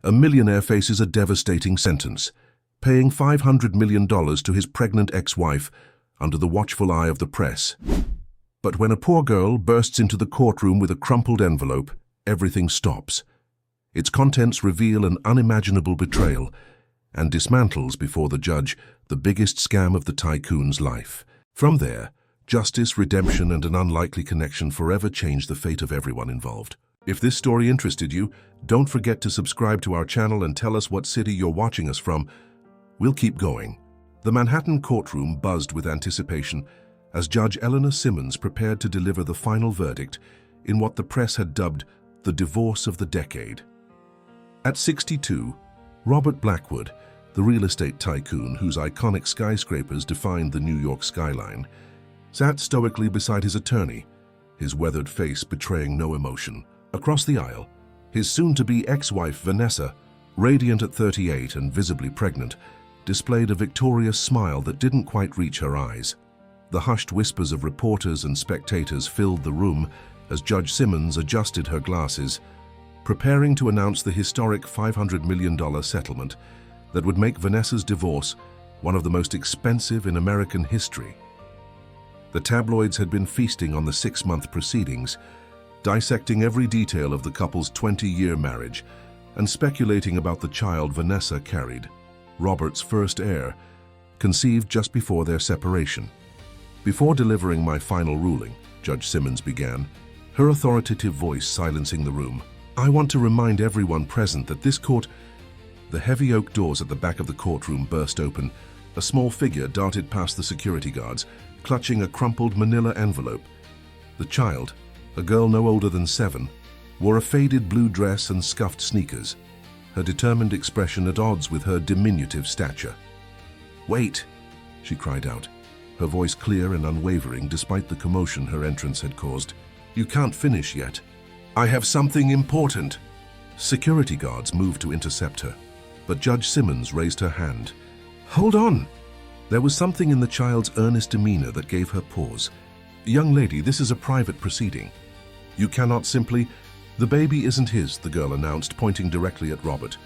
a millionaire faces a devastating sentence, paying $500 million to his pregnant ex-wife under the watchful eye of the press. But when a poor girl bursts into the courtroom with a crumpled envelope, everything stops. Its contents reveal an unimaginable betrayal and dismantles before the judge the biggest scam of the tycoon's life. From there, justice, redemption, and an unlikely connection forever change the fate of everyone involved. If this story interested you, don't forget to subscribe to our channel and tell us what city you're watching us from. We'll keep going. The Manhattan courtroom buzzed with anticipation as Judge Eleanor Simmons prepared to deliver the final verdict in what the press had dubbed the divorce of the decade. At 62, Robert Blackwood, the real estate tycoon whose iconic skyscrapers defined the New York skyline, sat stoically beside his attorney, his weathered face betraying no emotion. Across the aisle, his soon-to-be ex-wife Vanessa, radiant at 38 and visibly pregnant, displayed a victorious smile that didn't quite reach her eyes. The hushed whispers of reporters and spectators filled the room as Judge Simmons adjusted her glasses, preparing to announce the historic $500 million settlement that would make Vanessa's divorce one of the most expensive in American history. The tabloids had been feasting on the 6-month proceedings, dissecting every detail of the couple's 20-year marriage and speculating about the child Vanessa carried, Robert's first heir, conceived just before their separation. Before delivering my final ruling, Judge Simmons began, her authoritative voice silencing the room. I want to remind everyone present that this court... The heavy oak doors at the back of the courtroom burst open. A small figure darted past the security guards, clutching a crumpled manila envelope. The child, a girl no older than 7, wore a faded blue dress and scuffed sneakers, her determined expression at odds with her diminutive stature. "Wait!" she cried out, her voice clear and unwavering despite the commotion her entrance had caused. "You can't finish yet. I have something important." Security guards moved to intercept her, but Judge Simmons raised her hand. "Hold on!" There was something in the child's earnest demeanor that gave her pause. "Young lady, this is a private proceeding. You cannot simply..." "The baby isn't his," the girl announced, pointing directly at Robert.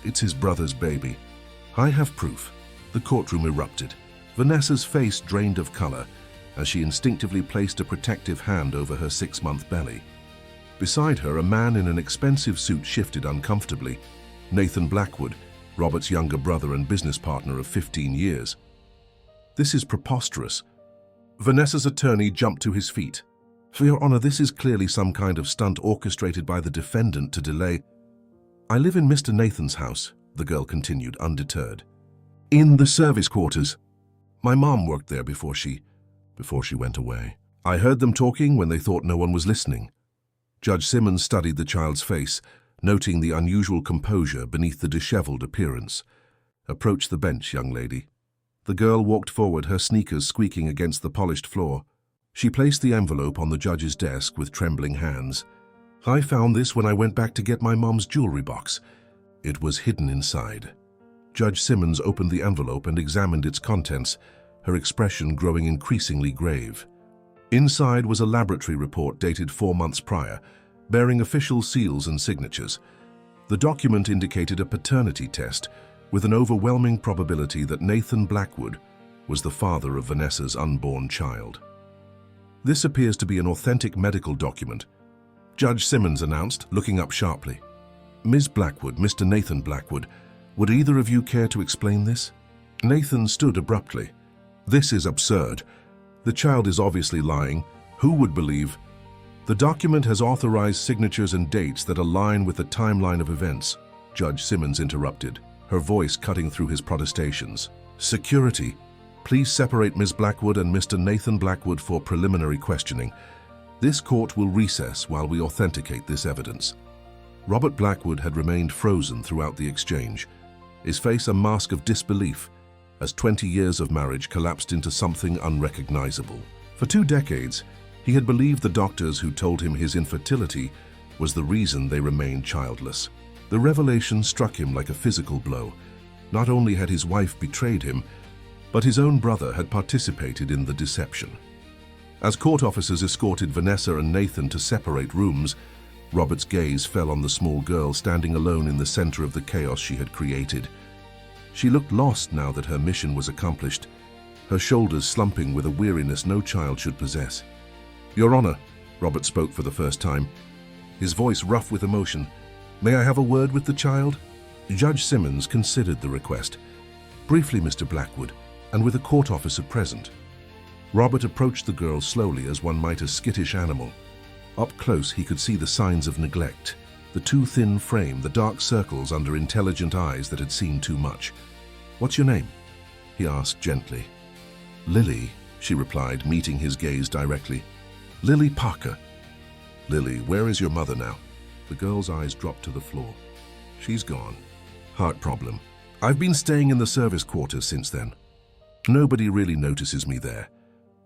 "It's his brother's baby. I have proof." The courtroom erupted. Vanessa's face drained of color as she instinctively placed a protective hand over her 6-month belly. Beside her, a man in an expensive suit shifted uncomfortably. Nathan Blackwood, Robert's younger brother and business partner of 15 years. "This is preposterous." Vanessa's attorney jumped to his feet. "For your honor, this is clearly some kind of stunt orchestrated by the defendant to delay..." "I live in Mr. Nathan's house," the girl continued, undeterred. "In the service quarters. My mom worked there before she went away. I heard them talking when they thought no one was listening." Judge Simmons studied the child's face, noting the unusual composure beneath the disheveled appearance. "Approach the bench, young lady." The girl walked forward, her sneakers squeaking against the polished floor. She placed the envelope on the judge's desk with trembling hands. "I found this when I went back to get my mom's jewelry box. It was hidden inside." Judge Simmons opened the envelope and examined its contents, her expression growing increasingly grave. Inside was a laboratory report dated 4 months prior, bearing official seals and signatures. The document indicated a paternity test, with an overwhelming probability that Nathan Blackwood was the father of Vanessa's unborn child. "This appears to be an authentic medical document," Judge Simmons announced, looking up sharply. "Ms. Blackwood, Mr. Nathan Blackwood, would either of you care to explain this?" Nathan stood abruptly. "This is absurd. The child is obviously lying. Who would believe?" "The document has authorized signatures and dates that align with the timeline of events," Judge Simmons interrupted, her voice cutting through his protestations. "Security, please separate Ms. Blackwood and Mr. Nathan Blackwood for preliminary questioning. This court will recess while we authenticate this evidence." Robert Blackwood had remained frozen throughout the exchange, his face a mask of disbelief as 20 years of marriage collapsed into something unrecognizable. For 2 decades, he had believed the doctors who told him his infertility was the reason they remained childless. The revelation struck him like a physical blow. Not only had his wife betrayed him, but his own brother had participated in the deception. As court officers escorted Vanessa and Nathan to separate rooms, Robert's gaze fell on the small girl standing alone in the center of the chaos she had created. She looked lost now that her mission was accomplished, her shoulders slumping with a weariness no child should possess. "Your Honor," Robert spoke for the first time, his voice rough with emotion. "May I have a word with the child?" Judge Simmons considered the request. "Briefly, Mr. Blackwood, and with a court officer present." Robert approached the girl slowly as one might a skittish animal. Up close he could see the signs of neglect, the too thin frame, the dark circles under intelligent eyes that had seen too much. "What's your name?" he asked gently. "Lily," she replied, meeting his gaze directly. "Lily Parker." "Lily, where is your mother now?" The girl's eyes dropped to the floor. "She's gone. Heart problem. I've been staying in the service quarters since then. Nobody really notices me there."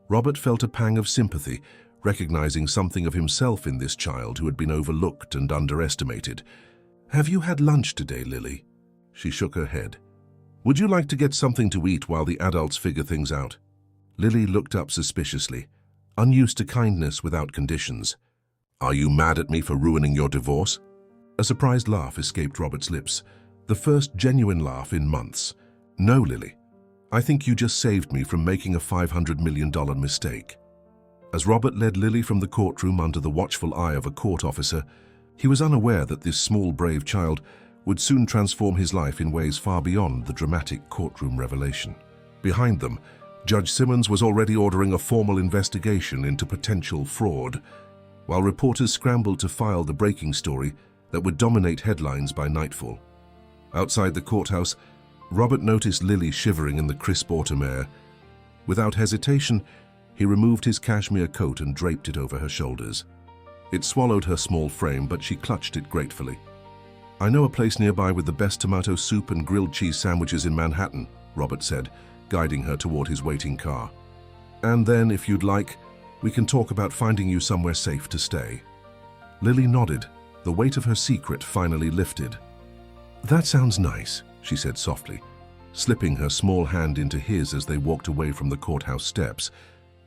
Robert felt a pang of sympathy, recognizing something of himself in this child who had been overlooked and underestimated. "Have you had lunch today, Lily?" She shook her head. "Would you like to get something to eat while the adults figure things out?" Lily looked up suspiciously, unused to kindness without conditions. "Are you mad at me for ruining your divorce?" A surprised laugh escaped Robert's lips, the first genuine laugh in months. "No, Lily. I think you just saved me from making a $500 million mistake." As Robert led Lily from the courtroom under the watchful eye of a court officer, he was unaware that this small, brave child would soon transform his life in ways far beyond the dramatic courtroom revelation. Behind them, Judge Simmons was already ordering a formal investigation into potential fraud, while reporters scrambled to file the breaking story that would dominate headlines by nightfall. Outside the courthouse, Robert noticed Lily shivering in the crisp autumn air. Without hesitation, he removed his cashmere coat and draped it over her shoulders. It swallowed her small frame, but she clutched it gratefully. "I know a place nearby with the best tomato soup and grilled cheese sandwiches in Manhattan," Robert said, guiding her toward his waiting car. "And then, if you'd like, we can talk about finding you somewhere safe to stay." Lily nodded, the weight of her secret finally lifted. "That sounds nice," she said softly, slipping her small hand into his as they walked away from the courthouse steps,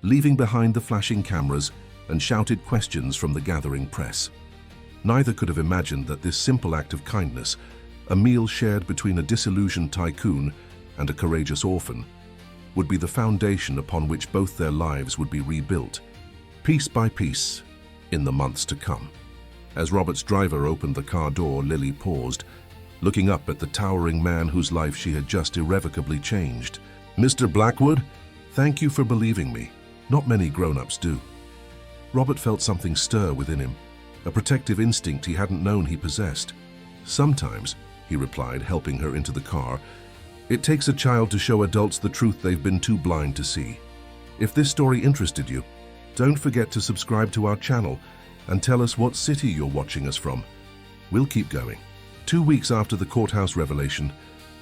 leaving behind the flashing cameras and shouted questions from the gathering press. Neither could have imagined that this simple act of kindness, a meal shared between a disillusioned tycoon and a courageous orphan, would be the foundation upon which both their lives would be rebuilt, piece by piece, in the months to come. As Robert's driver opened the car door, Lily paused, looking up at the towering man whose life she had just irrevocably changed. "Mr. Blackwood, thank you for believing me. Not many grown-ups do." Robert felt something stir within him, a protective instinct he hadn't known he possessed. "Sometimes," he replied, helping her into the car, "it takes a child to show adults the truth they've been too blind to see." If this story interested you, don't forget to subscribe to our channel and tell us what city you're watching us from. We'll keep going. 2 weeks after the courthouse revelation,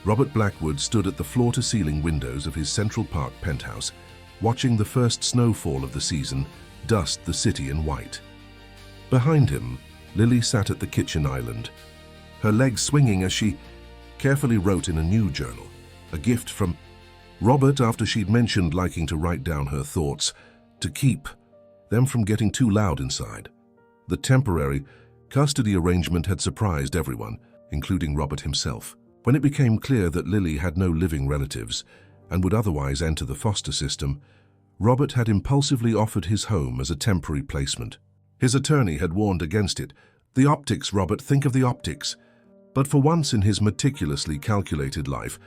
Robert Blackwood stood at the floor-to-ceiling windows of his Central Park penthouse, watching the first snowfall of the season dust the city in white. Behind him, Lily sat at the kitchen island, her legs swinging as she carefully wrote in a new journal, a gift from Robert after she'd mentioned liking to write down her thoughts, to keep them from getting too loud inside. The temporary custody arrangement had surprised everyone, including Robert himself. When it became clear that Lily had no living relatives and would otherwise enter the foster system, Robert had impulsively offered his home as a temporary placement. His attorney had warned against it. "The optics, Robert, think of the optics." But for once in his meticulously calculated life,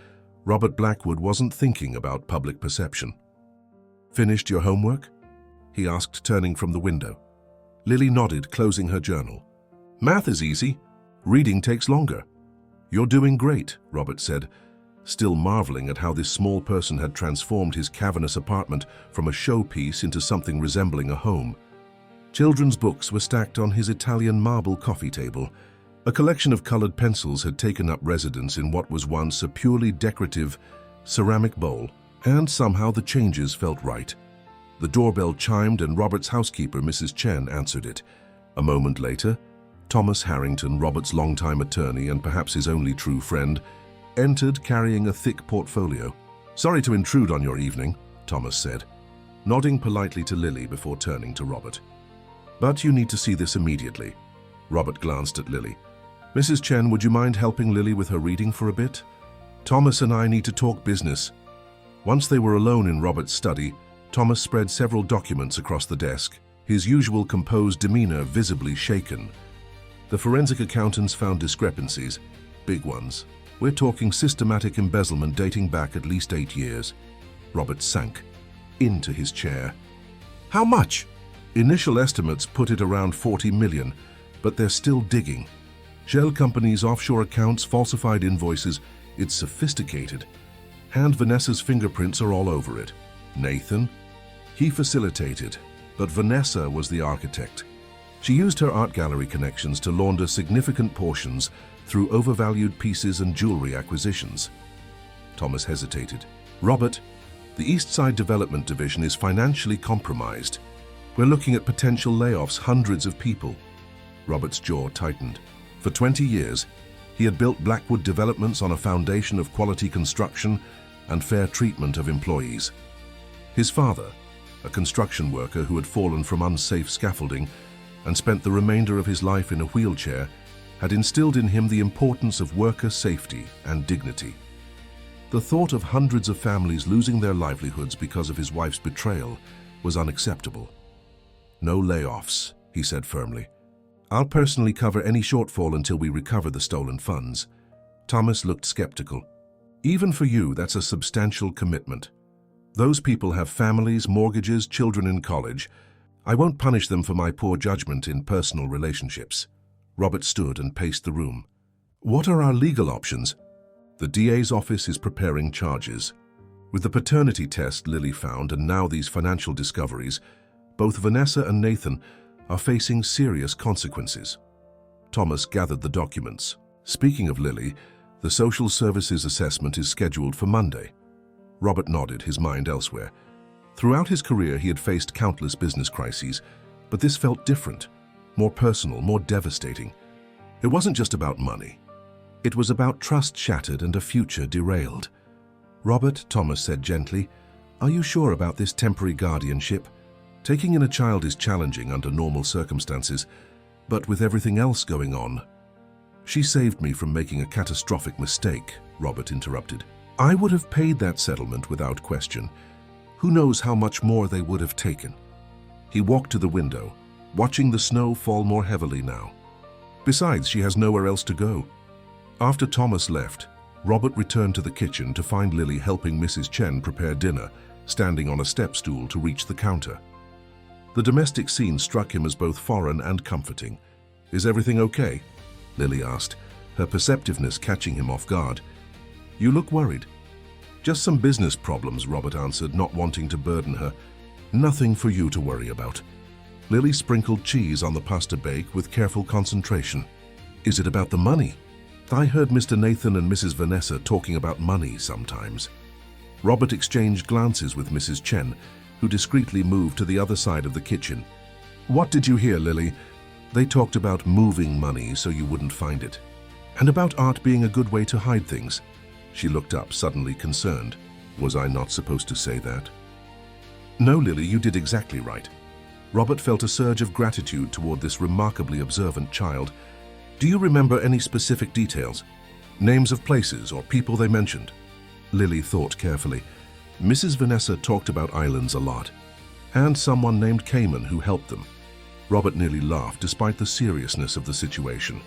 Robert Blackwood wasn't thinking about public perception. "Finished your homework?" he asked, turning from the window. Lily nodded, closing her journal. "Math is easy. Reading takes longer." "You're doing great," Robert said, still marveling at how this small person had transformed his cavernous apartment from a showpiece into something resembling a home. Children's books were stacked on his Italian marble coffee table. A collection of colored pencils had taken up residence in what was once a purely decorative ceramic bowl, and somehow the changes felt right. The doorbell chimed and Robert's housekeeper, Mrs. Chen, answered it. A moment later, Thomas Harrington, Robert's longtime attorney and perhaps his only true friend, entered carrying a thick portfolio. "Sorry to intrude on your evening," Thomas said, nodding politely to Lily before turning to Robert. "But you need to see this immediately." Robert glanced at Lily. "Mrs. Chen, would you mind helping Lily with her reading for a bit? Thomas and I need to talk business." Once they were alone in Robert's study, Thomas spread several documents across the desk, his usual composed demeanor visibly shaken. The forensic accountants found discrepancies, big ones. "We're talking systematic embezzlement dating back at least 8 years. Robert sank into his chair. "How much?" "Initial estimates put it around 40 million, but they're still digging. Shell companies, offshore accounts, falsified invoices. It's sophisticated. And Vanessa's fingerprints are all over it." "Nathan?" "He facilitated, but Vanessa was the architect. She used her art gallery connections to launder significant portions through overvalued pieces and jewelry acquisitions." Thomas hesitated. "Robert, the East Side Development Division is financially compromised. We're looking at potential layoffs, hundreds of people." Robert's jaw tightened. For 20 years, he had built Blackwood Developments on a foundation of quality construction and fair treatment of employees. His father, a construction worker who had fallen from unsafe scaffolding and spent the remainder of his life in a wheelchair, had instilled in him the importance of worker safety and dignity. The thought of hundreds of families losing their livelihoods because of his wife's betrayal was unacceptable. "No layoffs," he said firmly. "I'll personally cover any shortfall until we recover the stolen funds." Thomas looked skeptical. "Even for you, that's a substantial commitment. Those people have families, mortgages, children in college. I won't punish them for my poor judgment in personal relationships." Robert stood and paced the room. "What are our legal options?" "The DA's office is preparing charges. With the paternity test Lily found and now these financial discoveries, both Vanessa and Nathan are facing serious consequences." Thomas gathered the documents. "Speaking of Lily, the social services assessment is scheduled for Monday." Robert nodded, his mind elsewhere. Throughout his career, he had faced countless business crises, but this felt different, more personal, more devastating. It wasn't just about money. It was about trust shattered and a future derailed. "Robert," Thomas said gently, "are you sure about this temporary guardianship? Taking in a child is challenging under normal circumstances, but with everything else going on—" "She saved me from making a catastrophic mistake," Robert interrupted. "I would have paid that settlement without question. Who knows how much more they would have taken." He walked to the window, watching the snow fall more heavily now. Besides, she has nowhere else to go. After Thomas left, Robert returned to the kitchen to find Lily helping Mrs. Chen prepare dinner, standing on a step stool to reach the counter. The domestic scene struck him as both foreign and comforting. "Is everything okay?" Lily asked, her perceptiveness catching him off guard. "You look worried." "Just some business problems," Robert answered, not wanting to burden her. "Nothing for you to worry about." Lily sprinkled cheese on the pasta bake with careful concentration. "Is it about the money? I heard Mr. Nathan and Mrs. Vanessa talking about money sometimes." Robert exchanged glances with Mrs. Chen, who discreetly moved to the other side of the kitchen. "What did you hear, Lily?" "They talked about moving money so you wouldn't find it. And about art being a good way to hide things." She looked up, suddenly concerned. "Was I not supposed to say that?" "No, Lily, you did exactly right." Robert felt a surge of gratitude toward this remarkably observant child. "Do you remember any specific details? Names of places or people they mentioned?" Lily thought carefully. Mrs. Vanessa talked about islands a lot, and someone named Cayman who helped them. Robert nearly laughed despite the seriousness of the situation.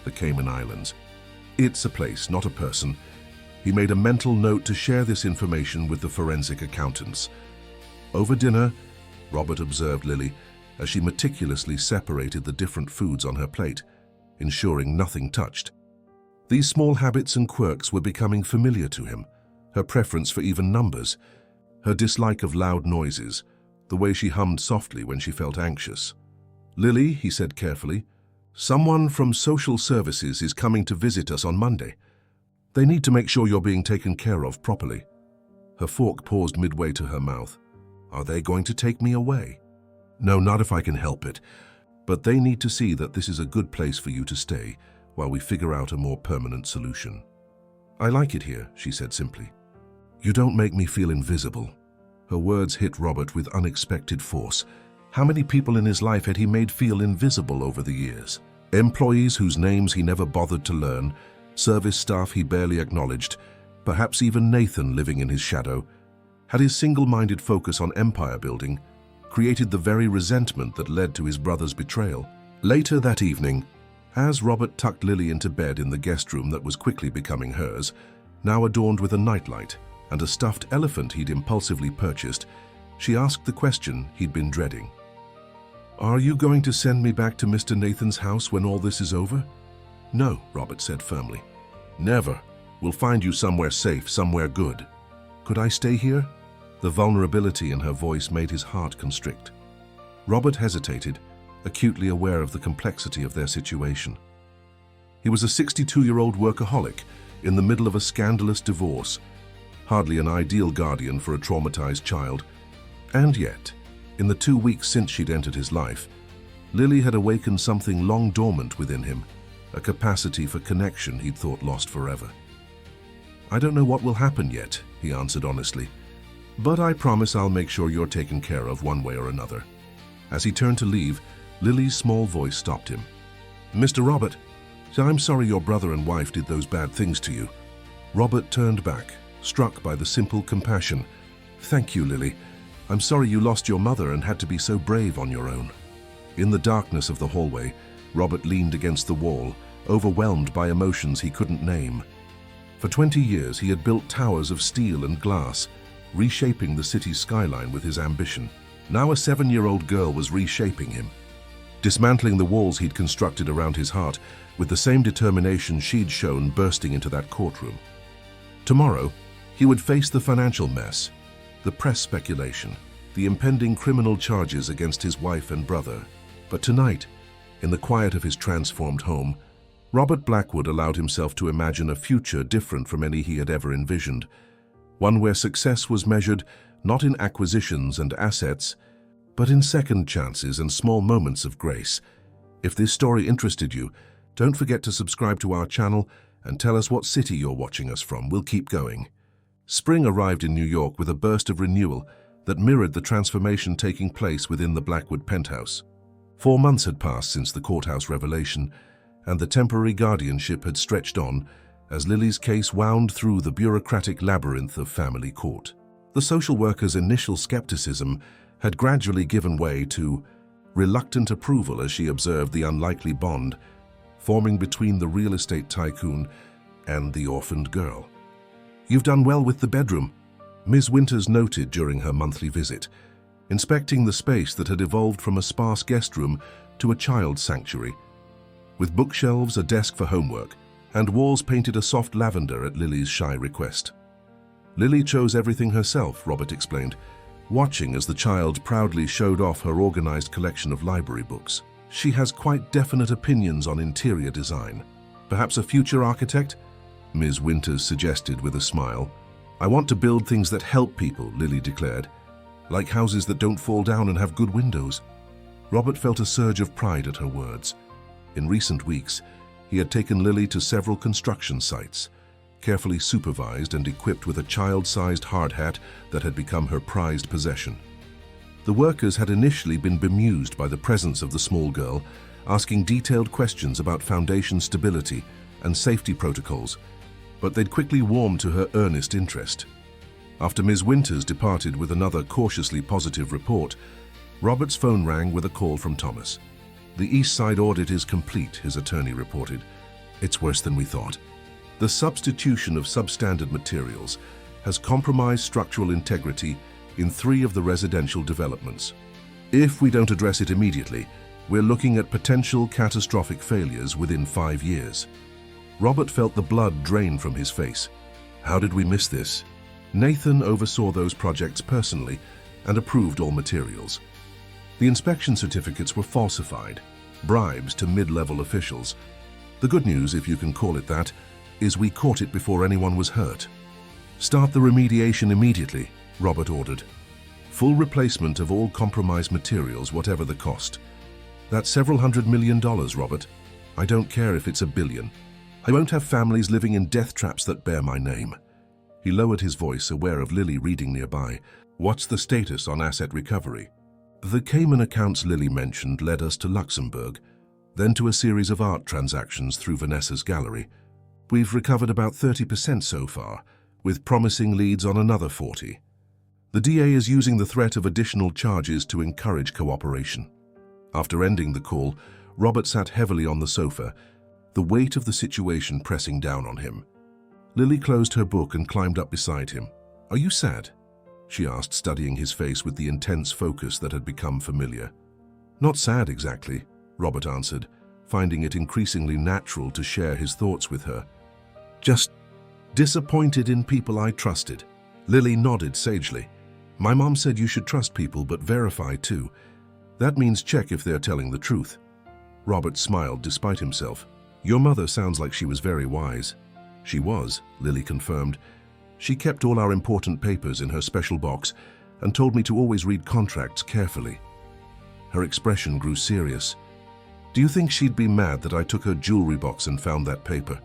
The Cayman Islands. It's a place, not a person. He made a mental note to share this information with the forensic accountants. Over dinner, Robert observed Lily as she meticulously separated the different foods on her plate, ensuring nothing touched. These small habits and quirks were becoming familiar to him. Her preference for even numbers, her dislike of loud noises, the way she hummed softly when she felt anxious. "Lily," he said carefully, "someone from social services is coming to visit us on Monday. They need to make sure you're being taken care of properly." Her fork paused midway to her mouth. "Are they going to take me away?" "No, not if I can help it. But they need to see that this is a good place for you to stay while we figure out a more permanent solution." "I like it here," she said simply. "You don't make me feel invisible." Her words hit Robert with unexpected force. How many people in his life had he made feel invisible over the years? Employees whose names he never bothered to learn, service staff he barely acknowledged, perhaps even Nathan living in his shadow, had his single-minded focus on empire building created the very resentment that led to his brother's betrayal. Later that evening, as Robert tucked Lily into bed in the guest room that was quickly becoming hers, now adorned with a nightlight and a stuffed elephant he'd impulsively purchased, she asked the question he'd been dreading. "Are you going to send me back to Mr. Nathan's house when all this is over?" "No," Robert said firmly. "Never. We'll find you somewhere safe, somewhere good." "Could I stay here?" The vulnerability in her voice made his heart constrict. Robert hesitated, acutely aware of the complexity of their situation. He was a 62-year-old workaholic in the middle of a scandalous divorce, hardly an ideal guardian for a traumatized child. And yet, in the 2 weeks since she'd entered his life, Lily had awakened something long dormant within him, a capacity for connection he'd thought lost forever. "I don't know what will happen yet," he answered honestly, "but I promise I'll make sure you're taken care of one way or another." As he turned to leave, Lily's small voice stopped him. "Mr. Robert, I'm sorry your brother and wife did those bad things to you." Robert turned back, struck by the simple compassion. "Thank you, Lily. I'm sorry you lost your mother and had to be so brave on your own." In the darkness of the hallway, Robert leaned against the wall, overwhelmed by emotions he couldn't name. For 20 years, he had built towers of steel and glass, reshaping the city's skyline with his ambition. Now a 7-year-old girl was reshaping him, dismantling the walls he'd constructed around his heart with the same determination she'd shown bursting into that courtroom. Tomorrow, he would face the financial mess, the press speculation, the impending criminal charges against his wife and brother. But tonight, in the quiet of his transformed home, Robert Blackwood allowed himself to imagine a future different from any he had ever envisioned, one where success was measured not in acquisitions and assets, but in second chances and small moments of grace. If this story interested you, don't forget to subscribe to our channel and tell us what city you're watching us from. We'll keep going. Spring arrived in New York with a burst of renewal that mirrored the transformation taking place within the Blackwood penthouse. 4 months had passed since the courthouse revelation, and the temporary guardianship had stretched on as Lily's case wound through the bureaucratic labyrinth of family court. The social worker's initial skepticism had gradually given way to reluctant approval as she observed the unlikely bond forming between the real estate tycoon and the orphaned girl. "You've done well with the bedroom," Ms. Winters noted during her monthly visit, inspecting the space that had evolved from a sparse guest room to a child sanctuary, with bookshelves, a desk for homework, and walls painted a soft lavender at Lily's shy request. "Lily chose everything herself," Robert explained, watching as the child proudly showed off her organized collection of library books. "She has quite definite opinions on interior design. Perhaps a future architect?" Ms. Winters suggested with a smile. "I want to build things that help people," Lily declared, "like houses that don't fall down and have good windows." Robert felt a surge of pride at her words. In recent weeks, he had taken Lily to several construction sites, carefully supervised and equipped with a child-sized hard hat that had become her prized possession. The workers had initially been bemused by the presence of the small girl, asking detailed questions about foundation stability and safety protocols, but they'd quickly warmed to her earnest interest. After Ms. Winters departed with another cautiously positive report, Robert's phone rang with a call from Thomas. "The East Side audit is complete," his attorney reported. "It's worse than we thought. The substitution of substandard materials has compromised structural integrity in 3 of the residential developments. If we don't address it immediately, we're looking at potential catastrophic failures within 5 years." Robert felt the blood drain from his face. How did we miss this? Nathan oversaw those projects personally and approved all materials. The inspection certificates were falsified, bribes to mid-level officials. The good news, if you can call it that, is we caught it before anyone was hurt. "Start the remediation immediately," Robert ordered. "Full replacement of all compromised materials, whatever the cost. That's several $100 million, Robert. I don't care if it's $1 billion. I won't have families living in death traps that bear my name." He lowered his voice, aware of Lily reading nearby. "What's the status on asset recovery?" "The Cayman accounts Lily mentioned led us to Luxembourg. then to a series of art transactions through Vanessa's gallery. We've recovered about 30% so far, with promising leads on another 40%. The DA is using the threat of additional charges to encourage cooperation. After ending the call, Robert sat heavily on the sofa, the weight of the situation pressing down on him. Lily closed her book and climbed up beside him. "Are you sad?" she asked, studying his face with the intense focus that had become familiar. "Not sad exactly," Robert answered, finding it increasingly natural to share his thoughts with her. "Just disappointed in people I trusted." Lily nodded sagely. "My mom said you should trust people, but verify too. That means check if they're telling the truth." Robert smiled despite himself. "Your mother sounds like she was very wise." "She was," Lily confirmed. "She kept all our important papers in her special box and told me to always read contracts carefully." Her expression grew serious. "Do you think she'd be mad that I took her jewelry box and found that paper?"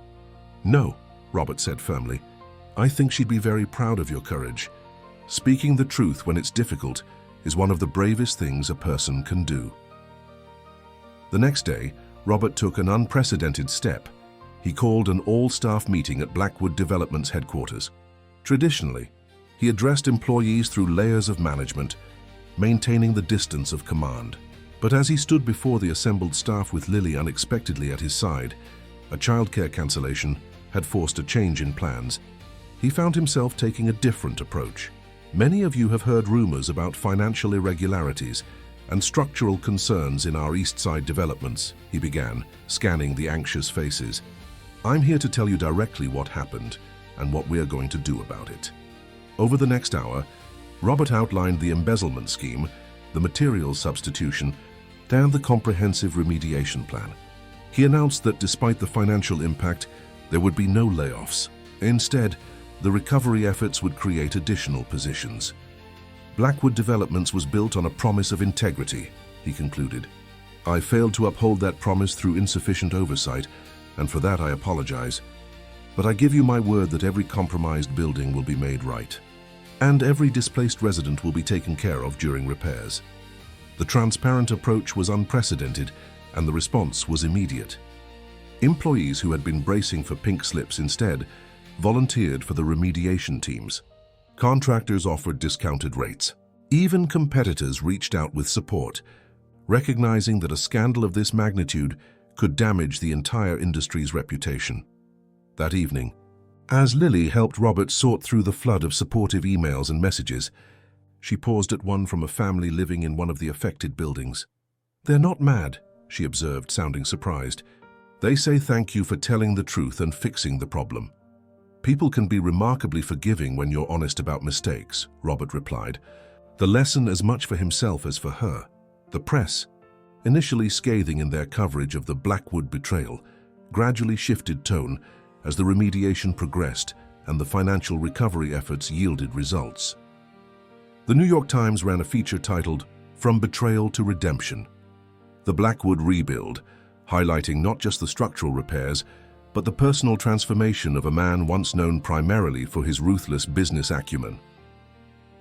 "No," Robert said firmly. "I think she'd be very proud of your courage. Speaking the truth when it's difficult is one of the bravest things a person can do." The next day, Robert took an unprecedented step. He called an all-staff meeting at Blackwood Development's headquarters. Traditionally, he addressed employees through layers of management, maintaining the distance of command. But as he stood before the assembled staff with Lily unexpectedly at his side, a childcare cancellation had forced a change in plans. He found himself taking a different approach. "Many of you have heard rumors about financial irregularities and structural concerns in our East Side developments," he began, scanning the anxious faces. "I'm here to tell you directly what happened and what we're going to do about it." Over the next hour, Robert outlined the embezzlement scheme, the materials substitution, and the comprehensive remediation plan. He announced that despite the financial impact, there would be no layoffs. Instead, the recovery efforts would create additional positions. Blackwood Developments was built on a promise of integrity, he concluded. "I failed to uphold that promise through insufficient oversight, and for that I apologize. But I give you my word that every compromised building will be made right, and every displaced resident will be taken care of during repairs." The transparent approach was unprecedented, and the response was immediate. Employees who had been bracing for pink slips instead volunteered for the remediation teams. Contractors offered discounted rates. Even competitors reached out with support, recognizing that a scandal of this magnitude could damage the entire industry's reputation. That evening, as Lily helped Robert sort through the flood of supportive emails and messages, she paused at one from a family living in one of the affected buildings. "They're not mad," she observed, sounding surprised. "They say thank you for telling the truth and fixing the problem." "People can be remarkably forgiving when you're honest about mistakes," Robert replied, the lesson as much for himself as for her. The press, initially scathing in their coverage of the Blackwood betrayal, gradually shifted tone as the remediation progressed and the financial recovery efforts yielded results. The New York Times ran a feature titled, "From Betrayal to Redemption: The Blackwood Rebuild," highlighting not just the structural repairs, but the personal transformation of a man once known primarily for his ruthless business acumen.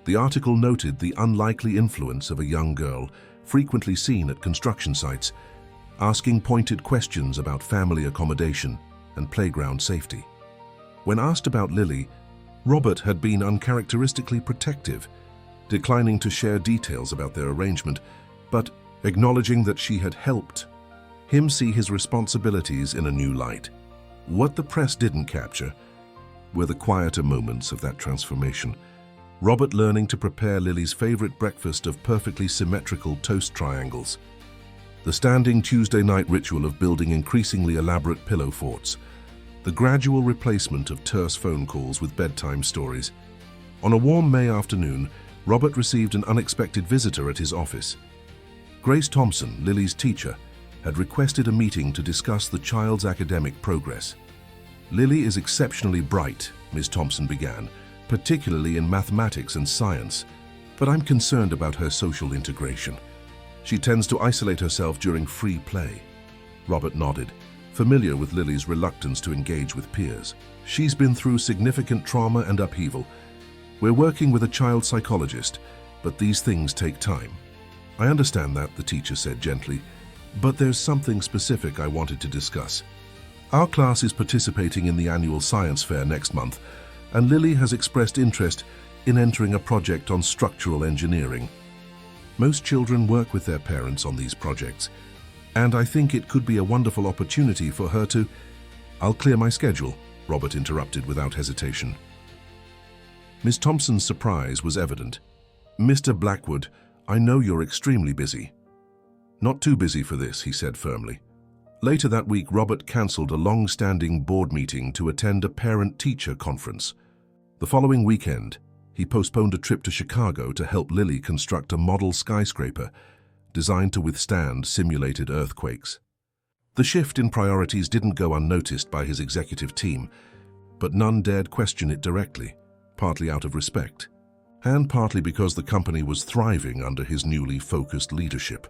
The article noted the unlikely influence of a young girl, frequently seen at construction sites, asking pointed questions about family accommodation and playground safety. When asked about Lily, Robert had been uncharacteristically protective, declining to share details about their arrangement, but acknowledging that she had helped him see his responsibilities in a new light. What the press didn't capture were the quieter moments of that transformation. Robert learning to prepare Lily's favorite breakfast of perfectly symmetrical toast triangles. The standing Tuesday night ritual of building increasingly elaborate pillow forts. The gradual replacement of terse phone calls with bedtime stories. On a warm May afternoon, Robert received an unexpected visitor at his office. Grace Thompson, Lily's teacher, had requested a meeting to discuss the child's academic progress. "Lily is exceptionally bright," Ms. Thompson began, "particularly in mathematics and science, but I'm concerned about her social integration. She tends to isolate herself during free play." Robert nodded, familiar with Lily's reluctance to engage with peers. "She's been through significant trauma and upheaval. We're working with a child psychologist, but these things take time." "I understand that," the teacher said gently. But there's something specific I wanted to discuss. Our class is participating in the annual science fair next month, and Lily has expressed interest in entering a project on structural engineering. Most children work with their parents on these projects, and I think it could be a wonderful opportunity for her to... I'll clear my schedule, Robert interrupted without hesitation. Miss Thompson's surprise was evident. Mr. Blackwood, I know you're extremely busy. Not too busy for this, he said firmly. Later that week, Robert cancelled a long-standing board meeting to attend a parent-teacher conference. The following weekend, he postponed a trip to Chicago to help Lily construct a model skyscraper designed to withstand simulated earthquakes. The shift in priorities didn't go unnoticed by his executive team, but none dared question it directly, partly out of respect, and partly because the company was thriving under his newly focused leadership.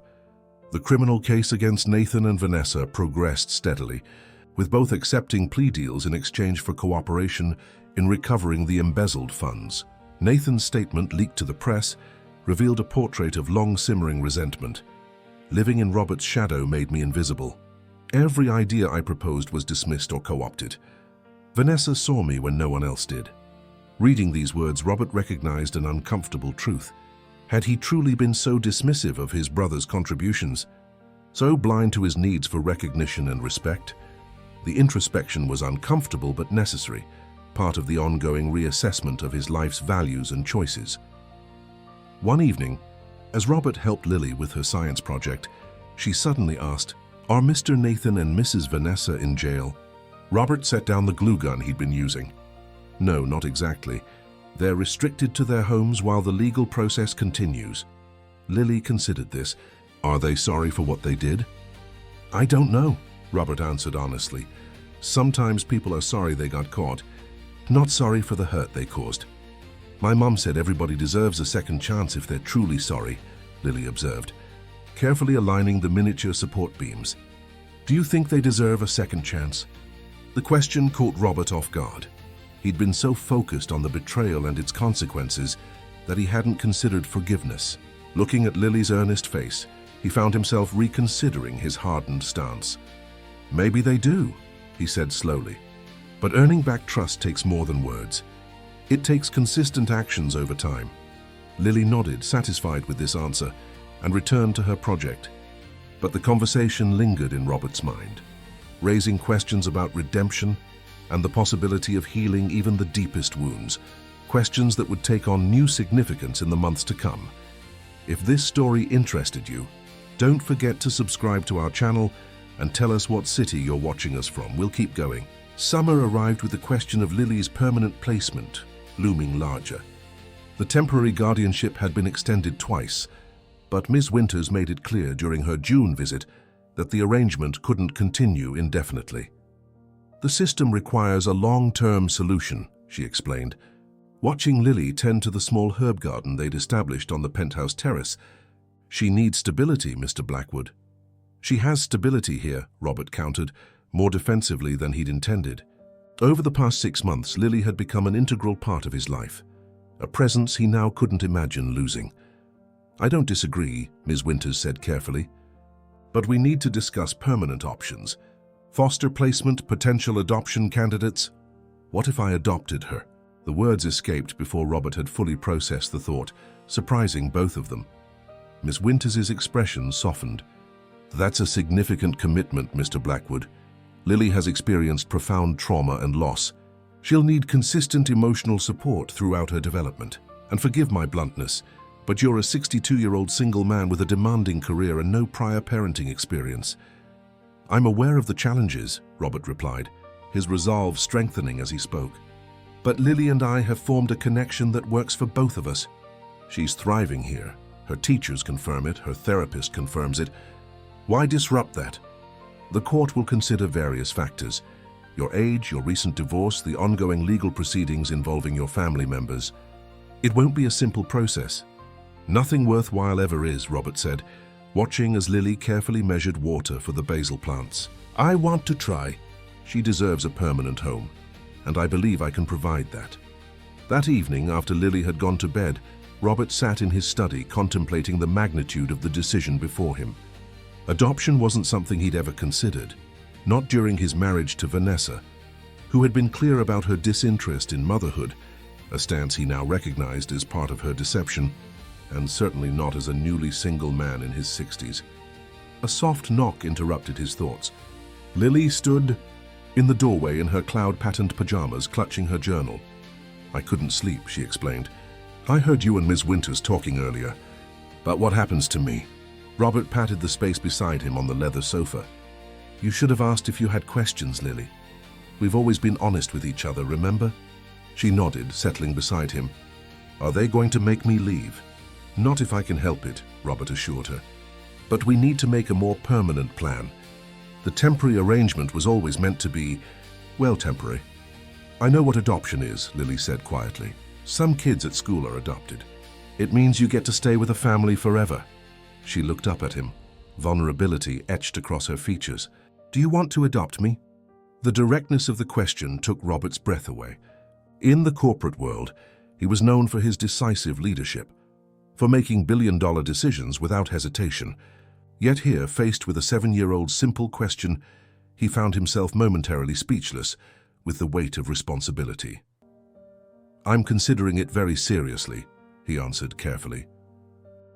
The criminal case against Nathan and Vanessa progressed steadily, with both accepting plea deals in exchange for cooperation in recovering the embezzled funds. Nathan's statement, leaked to the press, revealed a portrait of long-simmering resentment. Living in Robert's shadow made me invisible. Every idea I proposed was dismissed or co-opted. Vanessa saw me when no one else did. Reading these words, Robert recognized an uncomfortable truth. Had he truly been so dismissive of his brother's contributions, so blind to his needs for recognition and respect? The introspection was uncomfortable but necessary, part of the ongoing reassessment of his life's values and choices. One evening, as Robert helped Lily with her science project, she suddenly asked, "Are Mr. Nathan and Mrs. Vanessa in jail?" Robert set down the glue gun he'd been using. "No, not exactly. They're restricted to their homes while the legal process continues." Lily considered this. "Are they sorry for what they did?" "I don't know," Robert answered honestly. "Sometimes people are sorry they got caught, not sorry for the hurt they caused." "My mom said everybody deserves a second chance if they're truly sorry," Lily observed, carefully aligning the miniature support beams. "Do you think they deserve a second chance?" The question caught Robert off guard. He'd been so focused on the betrayal and its consequences that he hadn't considered forgiveness. Looking at Lily's earnest face, he found himself reconsidering his hardened stance. "Maybe they do," he said slowly. "But earning back trust takes more than words. It takes consistent actions over time." Lily nodded, satisfied with this answer, and returned to her project. But the conversation lingered in Robert's mind, raising questions about redemption and the possibility of healing even the deepest wounds, questions that would take on new significance in the months to come. If this story interested you, don't forget to subscribe to our channel and tell us what city you're watching us from. We'll keep going. Summer arrived with the question of Lily's permanent placement looming larger. The temporary guardianship had been extended twice, but Ms. Winters made it clear during her June visit that the arrangement couldn't continue indefinitely. "The system requires a long-term solution," she explained. Watching Lily tend to the small herb garden they'd established on the penthouse terrace. "She needs stability, Mr. Blackwood." "She has stability here," Robert countered, more defensively than he'd intended. Over the past 6 months, Lily had become an integral part of his life, a presence he now couldn't imagine losing. "I don't disagree," Ms. Winters said carefully, "but we need to discuss permanent options. Foster placement, potential adoption candidates." "What if I adopted her?" The words escaped before Robert had fully processed the thought, surprising both of them. Ms. Winters' expression softened. "That's a significant commitment, Mr. Blackwood. Lily has experienced profound trauma and loss. She'll need consistent emotional support throughout her development. And forgive my bluntness, but you're a 62-year-old single man with a demanding career and no prior parenting experience." "I'm aware of the challenges," Robert replied, his resolve strengthening as he spoke. "But Lily and I have formed a connection that works for both of us. She's thriving here. Her teachers confirm it, her therapist confirms it. Why disrupt that? The court will consider various factors: your age, your recent divorce, the ongoing legal proceedings involving your family members. It won't be a simple process." "Nothing worthwhile ever is," Robert said, watching as Lily carefully measured water for the basil plants. "I want to try. She deserves a permanent home, and I believe I can provide that." That evening, after Lily had gone to bed, Robert sat in his study contemplating the magnitude of the decision before him. Adoption wasn't something he'd ever considered, not during his marriage to Vanessa, who had been clear about her disinterest in motherhood, a stance he now recognized as part of her deception, and certainly not as a newly single man in his 60s. A soft knock interrupted his thoughts. Lily stood in the doorway in her cloud-patterned pajamas, clutching her journal. "I couldn't sleep," she explained. "I heard you and Ms. Winters talking earlier. But what happens to me?" Robert patted the space beside him on the leather sofa. "You should have asked if you had questions, Lily. We've always been honest with each other, remember?" She nodded, settling beside him. "Are they going to make me leave?" "Not if I can help it," Robert assured her. "But we need to make a more permanent plan. The temporary arrangement was always meant to be, well, temporary." "I know what adoption is," Lily said quietly. "Some kids at school are adopted. It means you get to stay with a family forever." She looked up at him, vulnerability etched across her features. "Do you want to adopt me?" The directness of the question took Robert's breath away. In the corporate world, he was known for his decisive leadership, for making billion-dollar decisions without hesitation. Yet here, faced with a 7-year-old's simple question, he found himself momentarily speechless with the weight of responsibility. "I'm considering it very seriously," he answered carefully.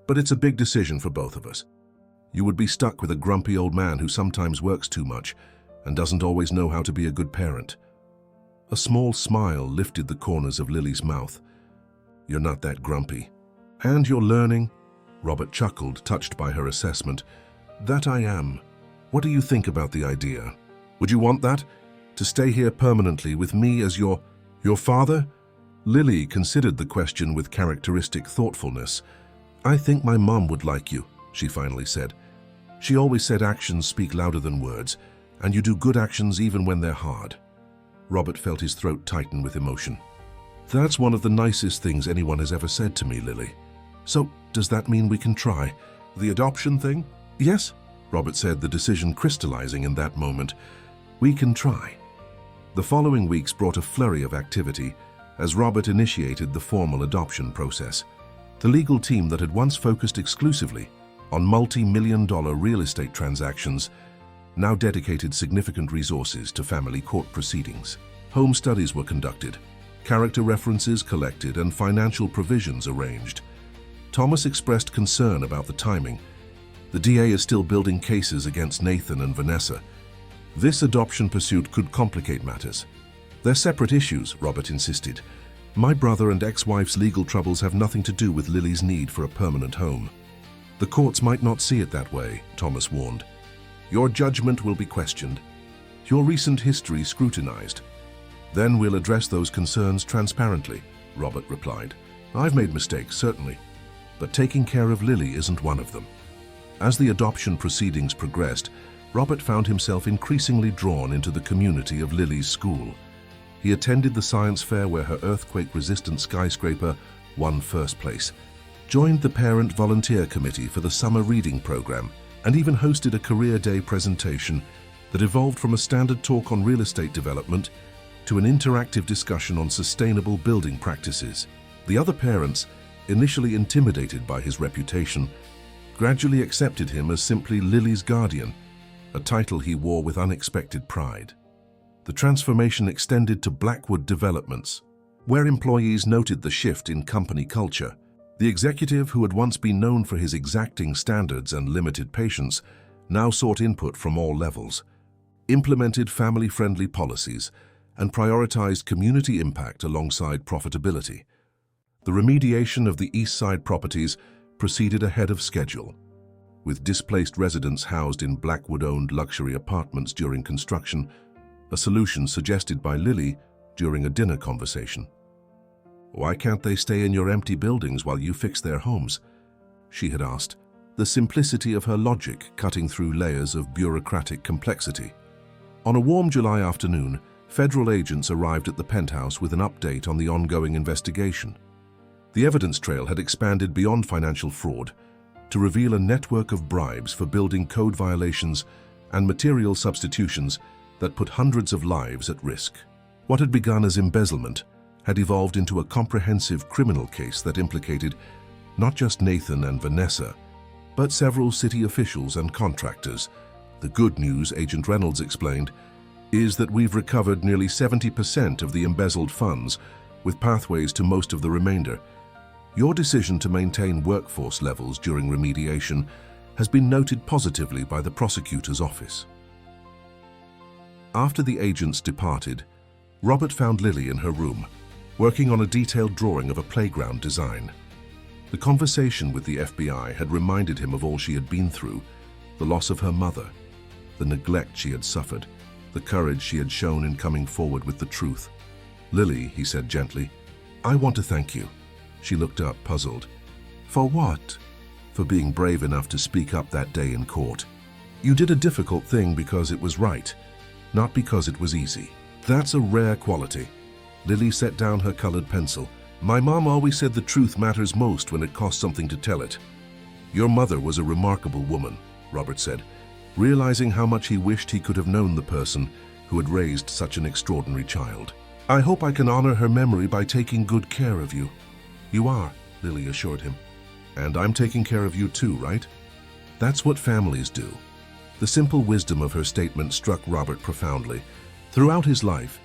"But it's a big decision for both of us. You would be stuck with a grumpy old man who sometimes works too much and doesn't always know how to be a good parent." A small smile lifted the corners of Lily's mouth. "You're not that grumpy. And you're learning?" Robert chuckled, touched by her assessment. "That I am. What do you think about the idea? Would you want that? To stay here permanently with me as your father?" Lily considered the question with characteristic thoughtfulness. "I think my mom would like you," she finally said. "She always said actions speak louder than words, and you do good actions even when they're hard." Robert felt his throat tighten with emotion. "That's one of the nicest things anyone has ever said to me, Lily. So, does that mean we can try the adoption thing?" "Yes," Robert said, the decision crystallizing in that moment. "We can try." The following weeks brought a flurry of activity as Robert initiated the formal adoption process. The legal team that had once focused exclusively on multi-million-dollar real estate transactions now dedicated significant resources to family court proceedings. Home studies were conducted, character references collected, and financial provisions arranged. Thomas expressed concern about the timing. The DA is still building cases against Nathan and Vanessa. This adoption pursuit could complicate matters. "They're separate issues," Robert insisted. "My brother and ex-wife's legal troubles have nothing to do with Lily's need for a permanent home." "The courts might not see it that way," Thomas warned. "Your judgment will be questioned, your recent history scrutinized. Then we'll address those concerns transparently," Robert replied. "I've made mistakes, certainly, but taking care of Lily isn't one of them." As the adoption proceedings progressed, Robert found himself increasingly drawn into the community of Lily's school. He attended the science fair where her earthquake-resistant skyscraper won first place, joined the parent volunteer committee for the summer reading program, and even hosted a career day presentation that evolved from a standard talk on real estate development to an interactive discussion on sustainable building practices. The other parents, initially intimidated by his reputation, gradually accepted him as simply Lily's guardian, a title he wore with unexpected pride. The transformation extended to Blackwood Developments, where employees noted the shift in company culture. The executive, who had once been known for his exacting standards and limited patience, now sought input from all levels, implemented family-friendly policies, and prioritized community impact alongside profitability. The remediation of the East Side properties proceeded ahead of schedule, with displaced residents housed in Blackwood-owned luxury apartments during construction, a solution suggested by Lily during a dinner conversation. "Why can't they stay in your empty buildings while you fix their homes?" she had asked, the simplicity of her logic cutting through layers of bureaucratic complexity. On a warm July afternoon, federal agents arrived at the penthouse with an update on the ongoing investigation. The evidence trail had expanded beyond financial fraud to reveal a network of bribes for building code violations and material substitutions that put hundreds of lives at risk. What had begun as embezzlement had evolved into a comprehensive criminal case that implicated not just Nathan and Vanessa, but several city officials and contractors. The good news, Agent Reynolds explained, is that we've recovered nearly 70% of the embezzled funds, with pathways to most of the remainder. Your decision to maintain workforce levels during remediation has been noted positively by the prosecutor's office. After the agents departed, Robert found Lily in her room, working on a detailed drawing of a playground design. The conversation with the FBI had reminded him of all she had been through, the loss of her mother, the neglect she had suffered, the courage she had shown in coming forward with the truth. "Lily," he said gently, "I want to thank you." She looked up, puzzled. "For what?" "For being brave enough to speak up that day in court. You did a difficult thing because it was right, not because it was easy. That's a rare quality." Lily set down her colored pencil. "My mom always said the truth matters most when it costs something to tell it." "Your mother was a remarkable woman," Robert said, realizing how much he wished he could have known the person who had raised such an extraordinary child. "I hope I can honor her memory by taking good care of you." "You are," Lily assured him. "And I'm taking care of you too, right?" That's what families do. The simple wisdom of her statement struck Robert profoundly. Throughout his life,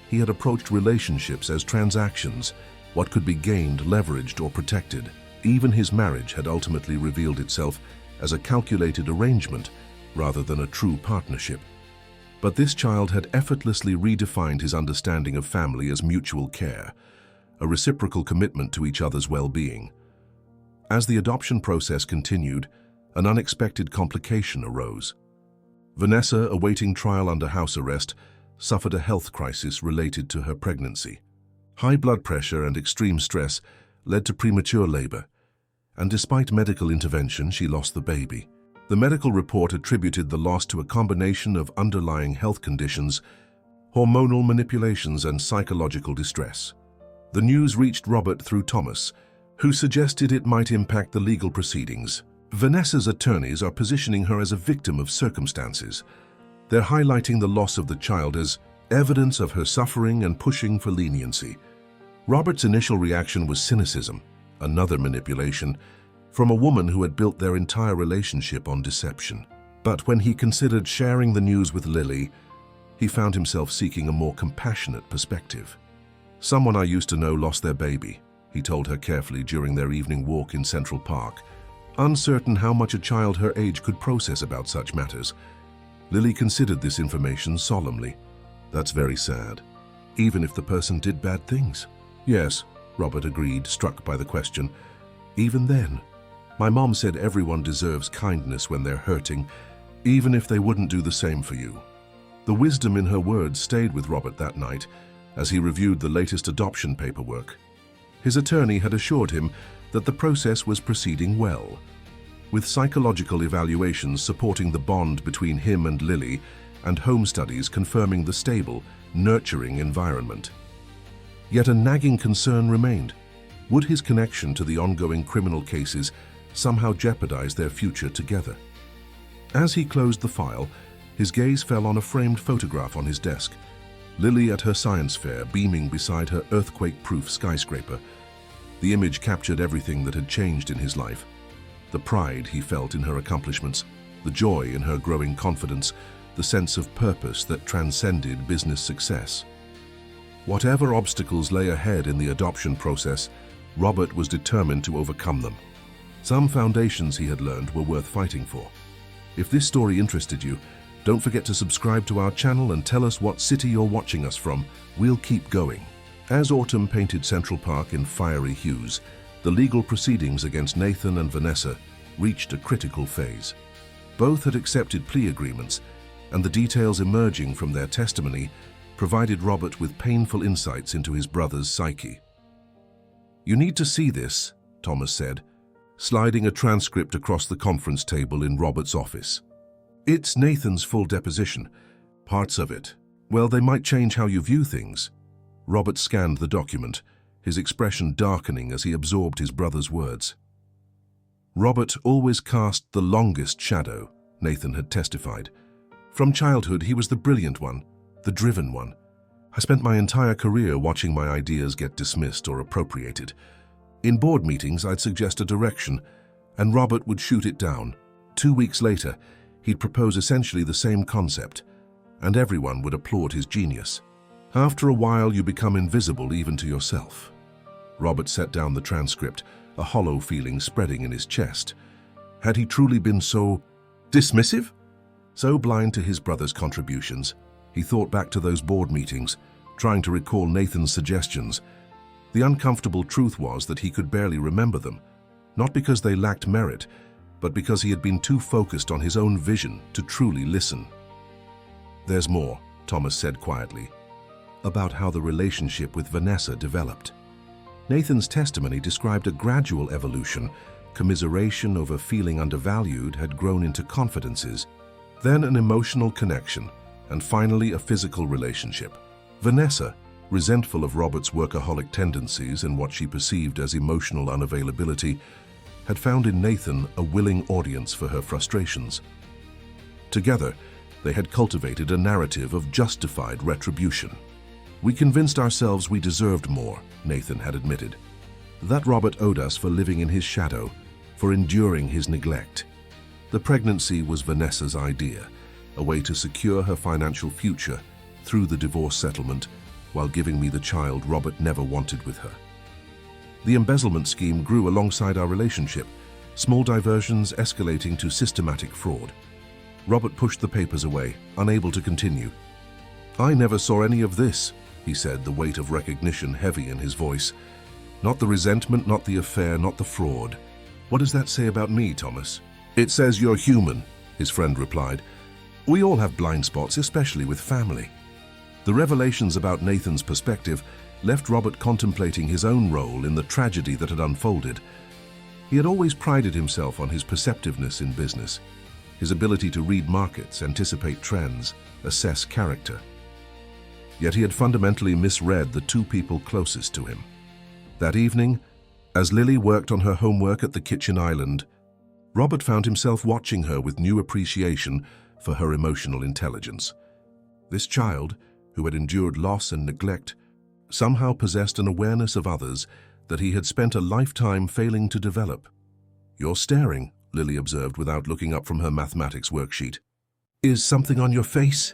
he had approached relationships as transactions, what could be gained, leveraged, or protected. Even his marriage had ultimately revealed itself as a calculated arrangement rather than a true partnership. But this child had effortlessly redefined his understanding of family as mutual care, a reciprocal commitment to each other's well-being. As the adoption process continued, an unexpected complication arose. Vanessa, awaiting trial under house arrest, suffered a health crisis related to her pregnancy. High blood pressure and extreme stress led to premature labor, and despite medical intervention, she lost the baby. The medical report attributed the loss to a combination of underlying health conditions, hormonal manipulations, and psychological distress. The news reached Robert through Thomas, who suggested it might impact the legal proceedings. Vanessa's attorneys are positioning her as a victim of circumstances. They're highlighting the loss of the child as evidence of her suffering and pushing for leniency. Robert's initial reaction was cynicism, another manipulation, from a woman who had built their entire relationship on deception. But when he considered sharing the news with Lily, he found himself seeking a more compassionate perspective. "Someone I used to know lost their baby," he told her carefully during their evening walk in Central Park, uncertain how much a child her age could process about such matters. Lily considered this information solemnly. "That's very sad, even if the person did bad things." "Yes," Robert agreed, struck by the question. "Even then, my mom said everyone deserves kindness when they're hurting, even if they wouldn't do the same for you." The wisdom in her words stayed with Robert that night as he reviewed the latest adoption paperwork. His attorney had assured him that the process was proceeding well, with psychological evaluations supporting the bond between him and Lily and home studies confirming the stable, nurturing environment. Yet a nagging concern remained. Would his connection to the ongoing criminal cases somehow jeopardize their future together? As he closed the file, his gaze fell on a framed photograph on his desk. Lily at her science fair, beaming beside her earthquake-proof skyscraper. The image captured everything that had changed in his life. The pride he felt in her accomplishments, the joy in her growing confidence, the sense of purpose that transcended business success. Whatever obstacles lay ahead in the adoption process, Robert was determined to overcome them. Some foundations he had learned were worth fighting for. If this story interested you, don't forget to subscribe to our channel and tell us what city you're watching us from. We'll keep going. As autumn painted Central Park in fiery hues, the legal proceedings against Nathan and Vanessa reached a critical phase. Both had accepted plea agreements, and the details emerging from their testimony provided Robert with painful insights into his brother's psyche. "You need to see this," Thomas said, sliding a transcript across the conference table in Robert's office. "It's Nathan's full deposition. Parts of it, well, they might change how you view things." Robert scanned the document, his expression darkening as he absorbed his brother's words. Robert always cast the longest shadow, Nathan had testified. From childhood, he was the brilliant one, the driven one. "I spent my entire career watching my ideas get dismissed or appropriated. In board meetings, I'd suggest a direction, and Robert would shoot it down. 2 weeks later, he'd propose essentially the same concept, and everyone would applaud his genius. After a while, you become invisible even to yourself. Robert set down the transcript, a hollow feeling spreading in his chest. Had he truly been so dismissive? So blind to his brother's contributions? He thought back to those board meetings, trying to recall Nathan's suggestions. The uncomfortable truth was that he could barely remember them, not because they lacked merit, but because he had been too focused on his own vision to truly listen. "There's more," Thomas said quietly, about how the relationship with Vanessa developed. Nathan's testimony described a gradual evolution. Commiseration over feeling undervalued had grown into confidences, then an emotional connection, and finally a physical relationship. Vanessa, resentful of Robert's workaholic tendencies and what she perceived as emotional unavailability, had found in Nathan a willing audience for her frustrations. Together, they had cultivated a narrative of justified retribution. "We convinced ourselves we deserved more," Nathan had admitted. "That Robert owed us for living in his shadow, for enduring his neglect." The pregnancy was Vanessa's idea, a way to secure her financial future through the divorce settlement, while giving me the child Robert never wanted with her. The embezzlement scheme grew alongside our relationship, small diversions escalating to systematic fraud. Robert pushed the papers away, unable to continue. "I never saw any of this," he said, the weight of recognition heavy in his voice. "Not the resentment, not the affair, not the fraud. What does that say about me, Thomas?" "It says you're human," his friend replied. "We all have blind spots, especially with family." The revelations about Nathan's perspective left Robert contemplating his own role in the tragedy that had unfolded. He had always prided himself on his perceptiveness in business, his ability to read markets, anticipate trends, assess character. Yet he had fundamentally misread the two people closest to him. That evening, as Lily worked on her homework at the kitchen island, Robert found himself watching her with new appreciation for her emotional intelligence. This child, who had endured loss and neglect, somehow possessed an awareness of others that he had spent a lifetime failing to develop. "You're staring," Lily observed without looking up from her mathematics worksheet. "Is something on your face?"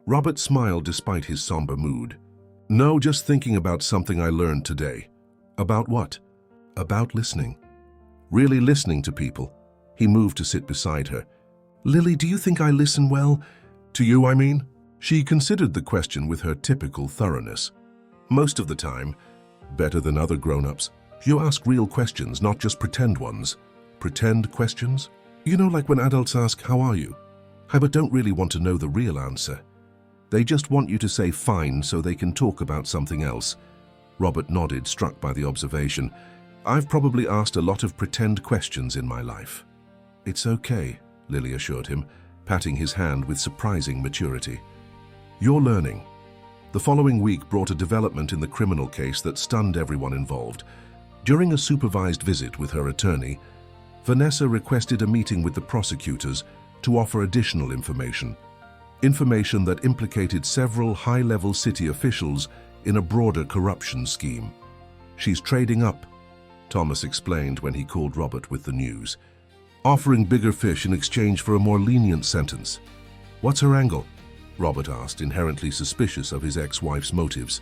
Robert smiled despite his somber mood. "No, just thinking about something I learned today." "About what?" "About listening. Really listening to people." He moved to sit beside her. "Lily, do you think I listen well? To you, I mean?" She considered the question with her typical thoroughness. "Most of the time. Better than other grown-ups. You ask real questions, not just pretend ones." "Pretend questions?" "You know, like when adults ask, 'How are you?' But don't really want to know the real answer. They just want you to say fine so they can talk about something else." Robert nodded, struck by the observation. "I've probably asked a lot of pretend questions in my life." "It's okay," Lily assured him, patting his hand with surprising maturity. "You're learning." The following week brought a development in the criminal case that stunned everyone involved. During a supervised visit with her attorney, Vanessa requested a meeting with the prosecutors to offer additional information that implicated several high-level city officials in a broader corruption scheme. "She's trading up," Thomas explained when he called Robert with the news, "offering bigger fish in exchange for a more lenient sentence." "What's her angle?" Robert asked, inherently suspicious of his ex-wife's motives.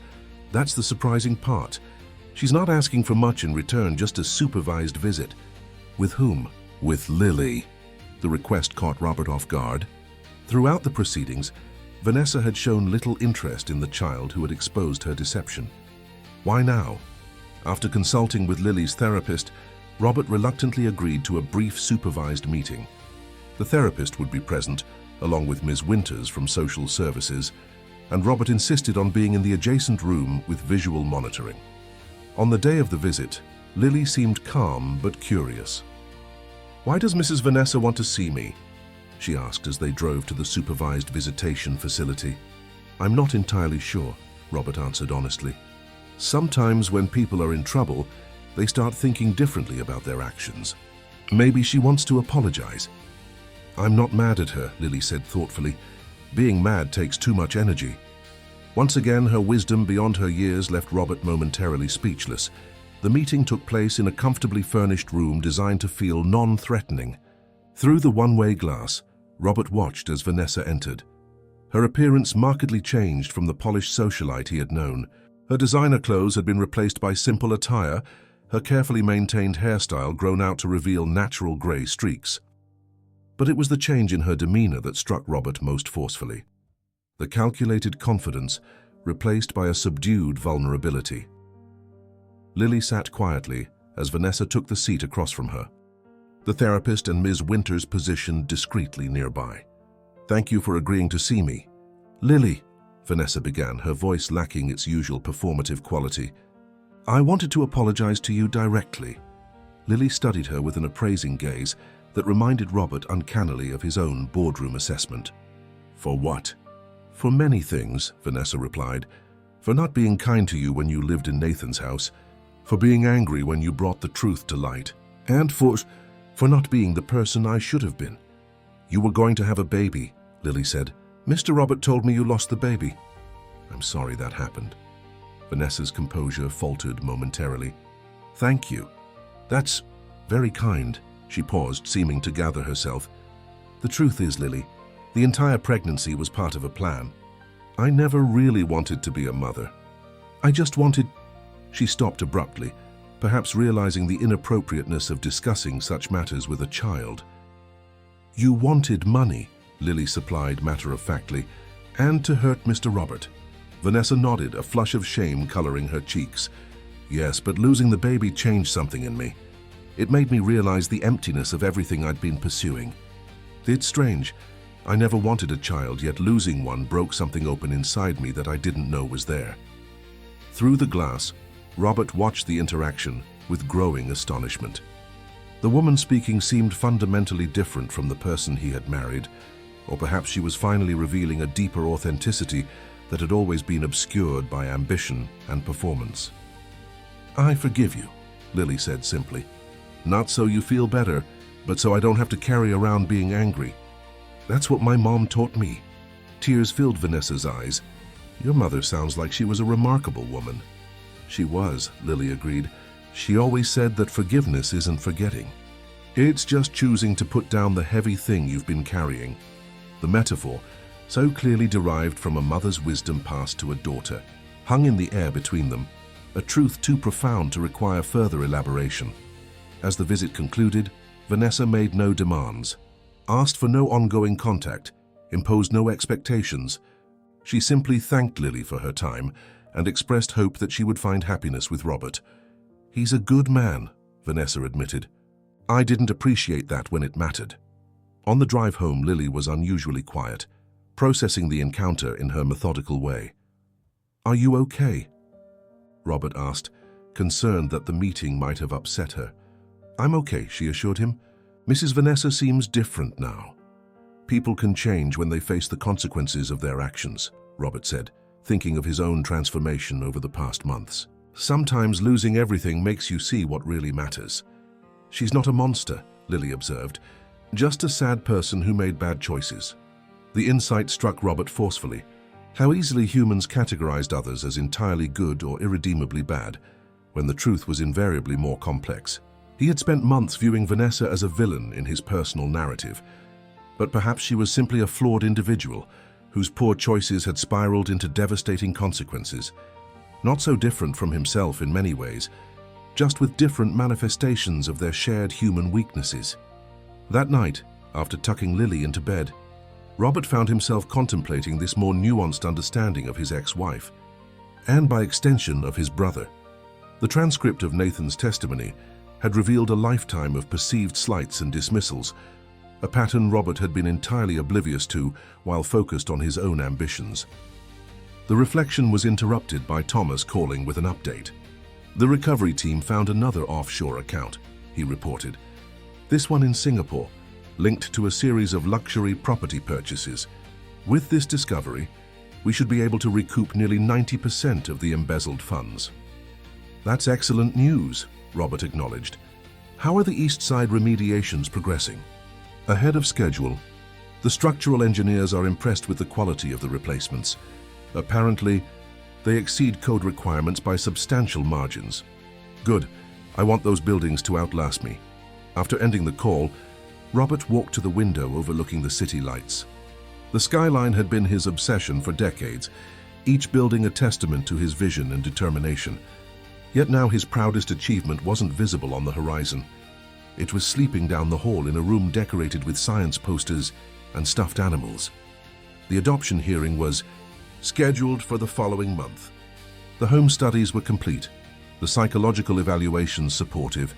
"That's the surprising part. She's not asking for much in return, just a supervised visit." "With whom?" "With Lily." The request caught Robert off guard. Throughout the proceedings, Vanessa had shown little interest in the child who had exposed her deception. Why now? After consulting with Lily's therapist, Robert reluctantly agreed to a brief supervised meeting. The therapist would be present, along with Ms. Winters from Social Services, and Robert insisted on being in the adjacent room with visual monitoring. On the day of the visit, Lily seemed calm but curious. "Why does Mrs. Vanessa want to see me?" she asked as they drove to the supervised visitation facility. "I'm not entirely sure," Robert answered honestly. "Sometimes when people are in trouble, they start thinking differently about their actions. Maybe she wants to apologize." "I'm not mad at her," Lily said thoughtfully. "Being mad takes too much energy." Once again, her wisdom beyond her years left Robert momentarily speechless. The meeting took place in a comfortably furnished room designed to feel non-threatening. Through the one-way glass, Robert watched as Vanessa entered. Her appearance markedly changed from the polished socialite he had known. Her designer clothes had been replaced by simple attire, her carefully maintained hairstyle grown out to reveal natural grey streaks. But it was the change in her demeanor that struck Robert most forcefully. The calculated confidence replaced by a subdued vulnerability. Lily sat quietly as Vanessa took the seat across from her. The therapist and Ms. Winters positioned discreetly nearby. "Thank you for agreeing to see me." "Lily," Vanessa began, her voice lacking its usual performative quality, "I wanted to apologize to you directly." Lily studied her with an appraising gaze that reminded Robert uncannily of his own boardroom assessment. "For what?" "For many things," Vanessa replied. "For not being kind to you when you lived in Nathan's house, for being angry when you brought the truth to light, and for not being the person I should have been." "You were going to have a baby," Lily said. "Mr. Robert told me you lost the baby." "I'm sorry that happened." Vanessa's composure faltered momentarily. "Thank you. That's very kind." She paused, seeming to gather herself. "The truth is, Lily, the entire pregnancy was part of a plan. I never really wanted to be a mother. I just wanted—" She stopped abruptly, perhaps realizing the inappropriateness of discussing such matters with a child. "You wanted money," Lily supplied matter-of-factly, "and to hurt Mr. Robert." Vanessa nodded, a flush of shame coloring her cheeks. "Yes, but losing the baby changed something in me. It made me realize the emptiness of everything I'd been pursuing. It's strange. I never wanted a child, yet losing one broke something open inside me that I didn't know was there." Through the glass, Robert watched the interaction with growing astonishment. The woman speaking seemed fundamentally different from the person he had married, or perhaps she was finally revealing a deeper authenticity that had always been obscured by ambition and performance. "I forgive you," Lily said simply. "Not so you feel better, but so I don't have to carry around being angry. That's what my mom taught me." Tears filled Vanessa's eyes. "Your mother sounds like she was a remarkable woman." "She was," Lily agreed. "She always said that forgiveness isn't forgetting. It's just choosing to put down the heavy thing you've been carrying." The metaphor, so clearly derived from a mother's wisdom passed to a daughter, hung in the air between them, a truth too profound to require further elaboration. As the visit concluded, Vanessa made no demands, asked for no ongoing contact, imposed no expectations. She simply thanked Lily for her time and expressed hope that she would find happiness with Robert. "He's a good man," Vanessa admitted. "I didn't appreciate that when it mattered." On the drive home, Lily was unusually quiet, processing the encounter in her methodical way. "Are you okay?" Robert asked, concerned that the meeting might have upset her. "I'm okay," she assured him. "Mrs. Vanessa seems different now." "People can change when they face the consequences of their actions," Robert said, thinking of his own transformation over the past months. "Sometimes losing everything makes you see what really matters." "She's not a monster," Lily observed, "just a sad person who made bad choices." The insight struck Robert forcefully. How easily humans categorized others as entirely good or irredeemably bad, when the truth was invariably more complex. He had spent months viewing Vanessa as a villain in his personal narrative, but perhaps she was simply a flawed individual whose poor choices had spiraled into devastating consequences. Not so different from himself in many ways, just with different manifestations of their shared human weaknesses. That night, after tucking Lily into bed, Robert found himself contemplating this more nuanced understanding of his ex-wife, and by extension of his brother. The transcript of Nathan's testimony had revealed a lifetime of perceived slights and dismissals, a pattern Robert had been entirely oblivious to while focused on his own ambitions. The reflection was interrupted by Thomas calling with an update. "The recovery team found another offshore account," he reported. "This one in Singapore, linked to a series of luxury property purchases. With this discovery, we should be able to recoup nearly 90% of the embezzled funds." "That's excellent news," Robert acknowledged. "How are the East Side remediations progressing?" "Ahead of schedule. The structural engineers are impressed with the quality of the replacements. Apparently, they exceed code requirements by substantial margins. Good. I want those buildings to outlast me. After ending the call, Robert walked to the window overlooking the city lights. The skyline had been his obsession for decades, each building a testament to his vision and determination. Yet now his proudest achievement wasn't visible on the horizon. It was sleeping down the hall in a room decorated with science posters and stuffed animals. The adoption hearing was scheduled for the following month. The home studies were complete, the psychological evaluations supportive,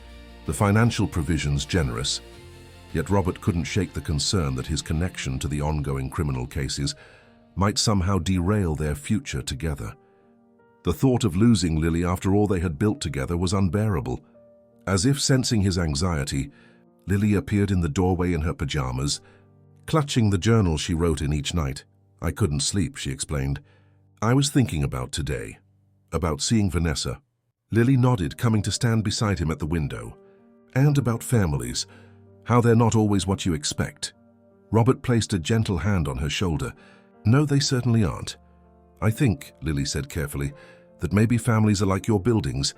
the financial provisions generous. Yet Robert couldn't shake the concern that his connection to the ongoing criminal cases might somehow derail their future together. The thought of losing Lily after all they had built together was unbearable. As if sensing his anxiety, Lily appeared in the doorway in her pajamas, clutching the journal she wrote in each night. I couldn't sleep, she explained. I was thinking about today, about seeing Vanessa. Lily nodded, coming to stand beside him at the window. And about families, how they're not always what you expect. Robert placed a gentle hand on her shoulder. No, they certainly aren't. I think, Lily said carefully, that maybe families are like your buildings.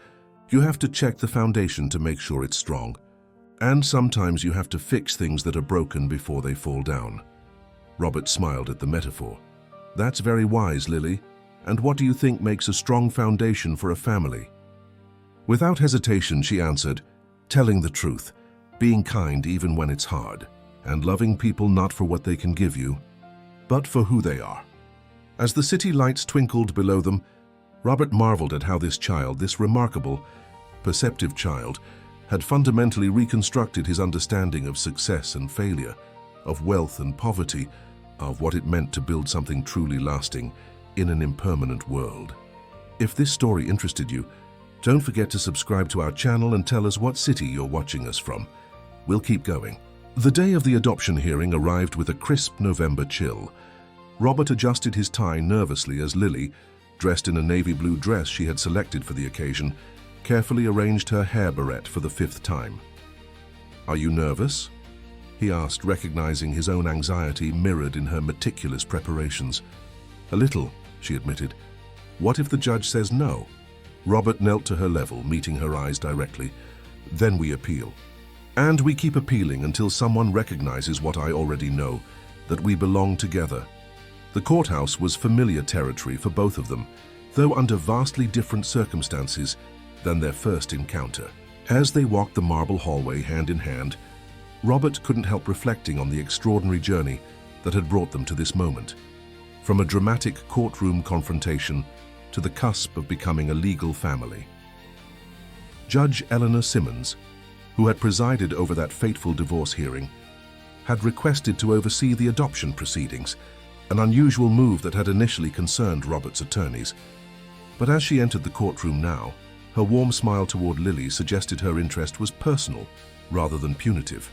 You have to check the foundation to make sure it's strong. And sometimes you have to fix things that are broken before they fall down. Robert smiled at the metaphor. That's very wise, Lily. And what do you think makes a strong foundation for a family? Without hesitation, she answered, telling the truth, being kind even when it's hard, and loving people not for what they can give you, but for who they are. As the city lights twinkled below them, Robert marveled at how this child, this remarkable, perceptive child, had fundamentally reconstructed his understanding of success and failure, of wealth and poverty, of what it meant to build something truly lasting in an impermanent world. If this story interested you, don't forget to subscribe to our channel and tell us what city you're watching us from. We'll keep going. The day of the adoption hearing arrived with a crisp November chill. Robert adjusted his tie nervously as Lily, dressed in a navy blue dress she had selected for the occasion, carefully arranged her hair barrette for the 5th time. Are you nervous? He asked, recognizing his own anxiety mirrored in her meticulous preparations. A little, she admitted. What if the judge says no? Robert knelt to her level, meeting her eyes directly. Then we appeal. And we keep appealing until someone recognizes what I already know, that we belong together. The courthouse was familiar territory for both of them, though under vastly different circumstances than their first encounter. As they walked the marble hallway hand in hand, Robert couldn't help reflecting on the extraordinary journey that had brought them to this moment. From a dramatic courtroom confrontation to the cusp of becoming a legal family. Judge Eleanor Simmons, who had presided over that fateful divorce hearing, had requested to oversee the adoption proceedings, an unusual move that had initially concerned Robert's attorneys. But as she entered the courtroom now, her warm smile toward Lily suggested her interest was personal rather than punitive.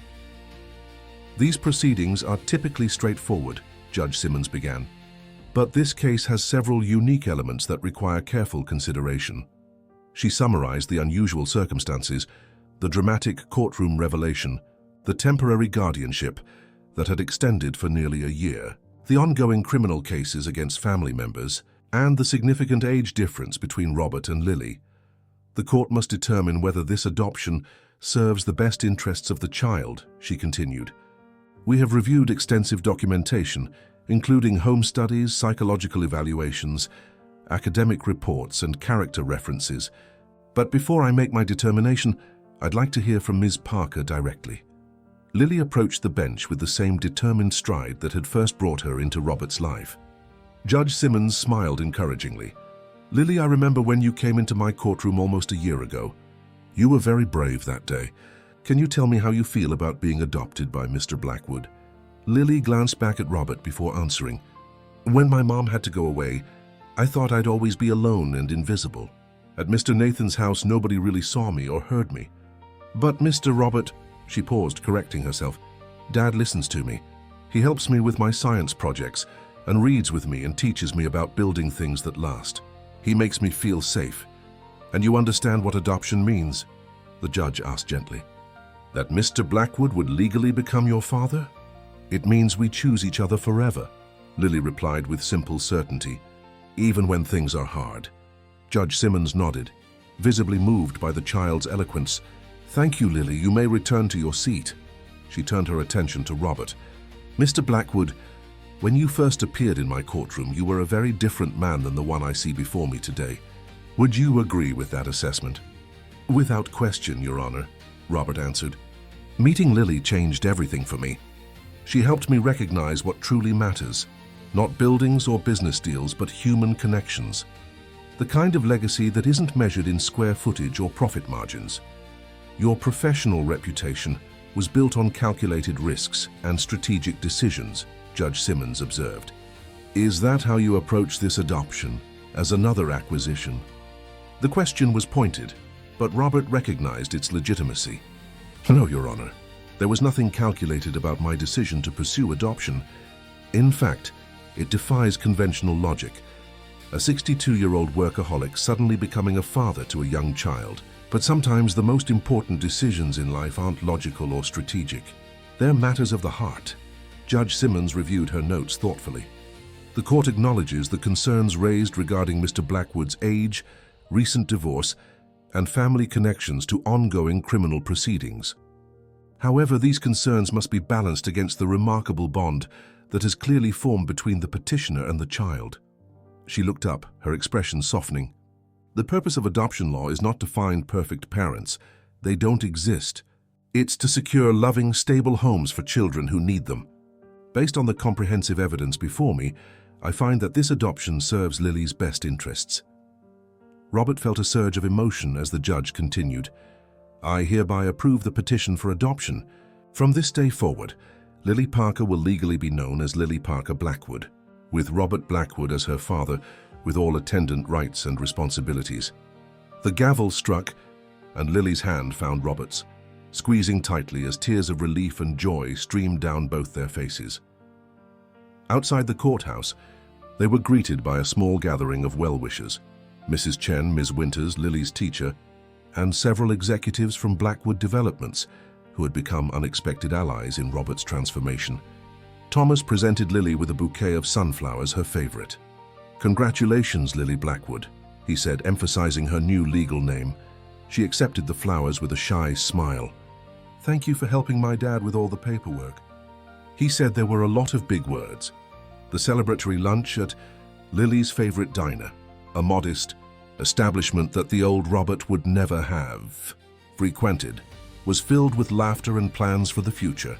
These proceedings are typically straightforward, Judge Simmons began. But this case has several unique elements that require careful consideration. She summarized the unusual circumstances, the dramatic courtroom revelation, the temporary guardianship that had extended for nearly a year, the ongoing criminal cases against family members, and the significant age difference between Robert and Lily. The court must determine whether this adoption serves the best interests of the child, she continued. We have reviewed extensive documentation, including home studies, psychological evaluations, academic reports, and character references. But before I make my determination, I'd like to hear from Ms. Parker directly. Lily approached the bench with the same determined stride that had first brought her into Robert's life. Judge Simmons smiled encouragingly. Lily, I remember when you came into my courtroom almost a year ago. You were very brave that day. Can you tell me how you feel about being adopted by Mr. Blackwood? Lily glanced back at Robert before answering. When my mom had to go away, I thought I'd always be alone and invisible. At Mr. Nathan's house, nobody really saw me or heard me. But Mr. Robert, she paused, correcting herself. Dad listens to me. He helps me with my science projects and reads with me and teaches me about building things that last. He makes me feel safe. And you understand what adoption means? The judge asked gently. That Mr. Blackwood would legally become your father? It means we choose each other forever, Lily replied with simple certainty, even when things are hard. Judge Simmons nodded. visibly moved by the child's eloquence. "Thank you, Lily. You may return to your seat." She turned her attention to Robert. "Mr. Blackwood, when you first appeared in my courtroom, you were a very different man than the one I see before me today. Would you agree with that assessment?" "Without question, Your Honor," Robert answered. "Meeting Lily changed everything for me. She helped me recognize what truly matters, not buildings or business deals, but human connections. The kind of legacy that isn't measured in square footage or profit margins. Your professional reputation was built on calculated risks and strategic decisions," Judge Simmons observed. "Is that how you approach this adoption, as another acquisition?" The question was pointed, but Robert recognized its legitimacy. "No, Your Honor. There was nothing calculated about my decision to pursue adoption. In fact, it defies conventional logic. A 62-year-old workaholic suddenly becoming a father to a young child. But sometimes the most important decisions in life aren't logical or strategic. They're matters of the heart." Judge Simmons reviewed her notes thoughtfully. The court acknowledges the concerns raised regarding Mr. Blackwood's age, recent divorce, and family connections to ongoing criminal proceedings. However, these concerns must be balanced against the remarkable bond that has clearly formed between the petitioner and the child. She looked up, her expression softening. "The purpose of adoption law is not to find perfect parents. They don't exist. It's to secure loving, stable homes for children who need them. Based on the comprehensive evidence before me, I find that this adoption serves Lily's best interests." Robert felt a surge of emotion as the judge continued. "I hereby approve the petition for adoption. From this day forward, Lily Parker will legally be known as Lily Parker Blackwood, with Robert Blackwood as her father, with all attendant rights and responsibilities." The gavel struck, and Lily's hand found Robert's, squeezing tightly as tears of relief and joy streamed down both their faces. Outside the courthouse, they were greeted by a small gathering of well-wishers. Mrs. Chen, Ms. Winters, Lily's teacher, and several executives from Blackwood Developments, who had become unexpected allies in Robert's transformation. Thomas presented Lily with a bouquet of sunflowers, her favorite. "Congratulations, Lily Blackwood," he said, emphasizing her new legal name. She accepted the flowers with a shy smile. "Thank you for helping my dad with all the paperwork." He said there were a lot of big words. The celebratory lunch at Lily's favorite diner, a modest establishment that the old Robert would never have frequented, was filled with laughter and plans for the future.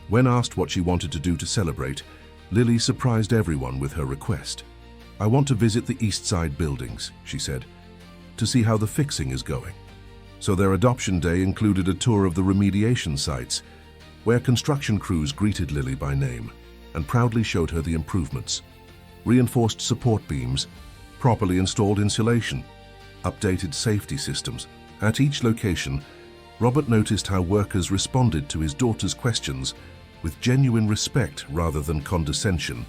When asked what she wanted to do to celebrate, Lily surprised everyone with her request. "I want to visit the East Side buildings," she said, "to see how the fixing is going." So their adoption day included a tour of the remediation sites, where construction crews greeted Lily by name and proudly showed her the improvements. Reinforced support beams, properly installed insulation, updated safety systems. At each location, Robert noticed how workers responded to his daughter's questions with genuine respect rather than condescension,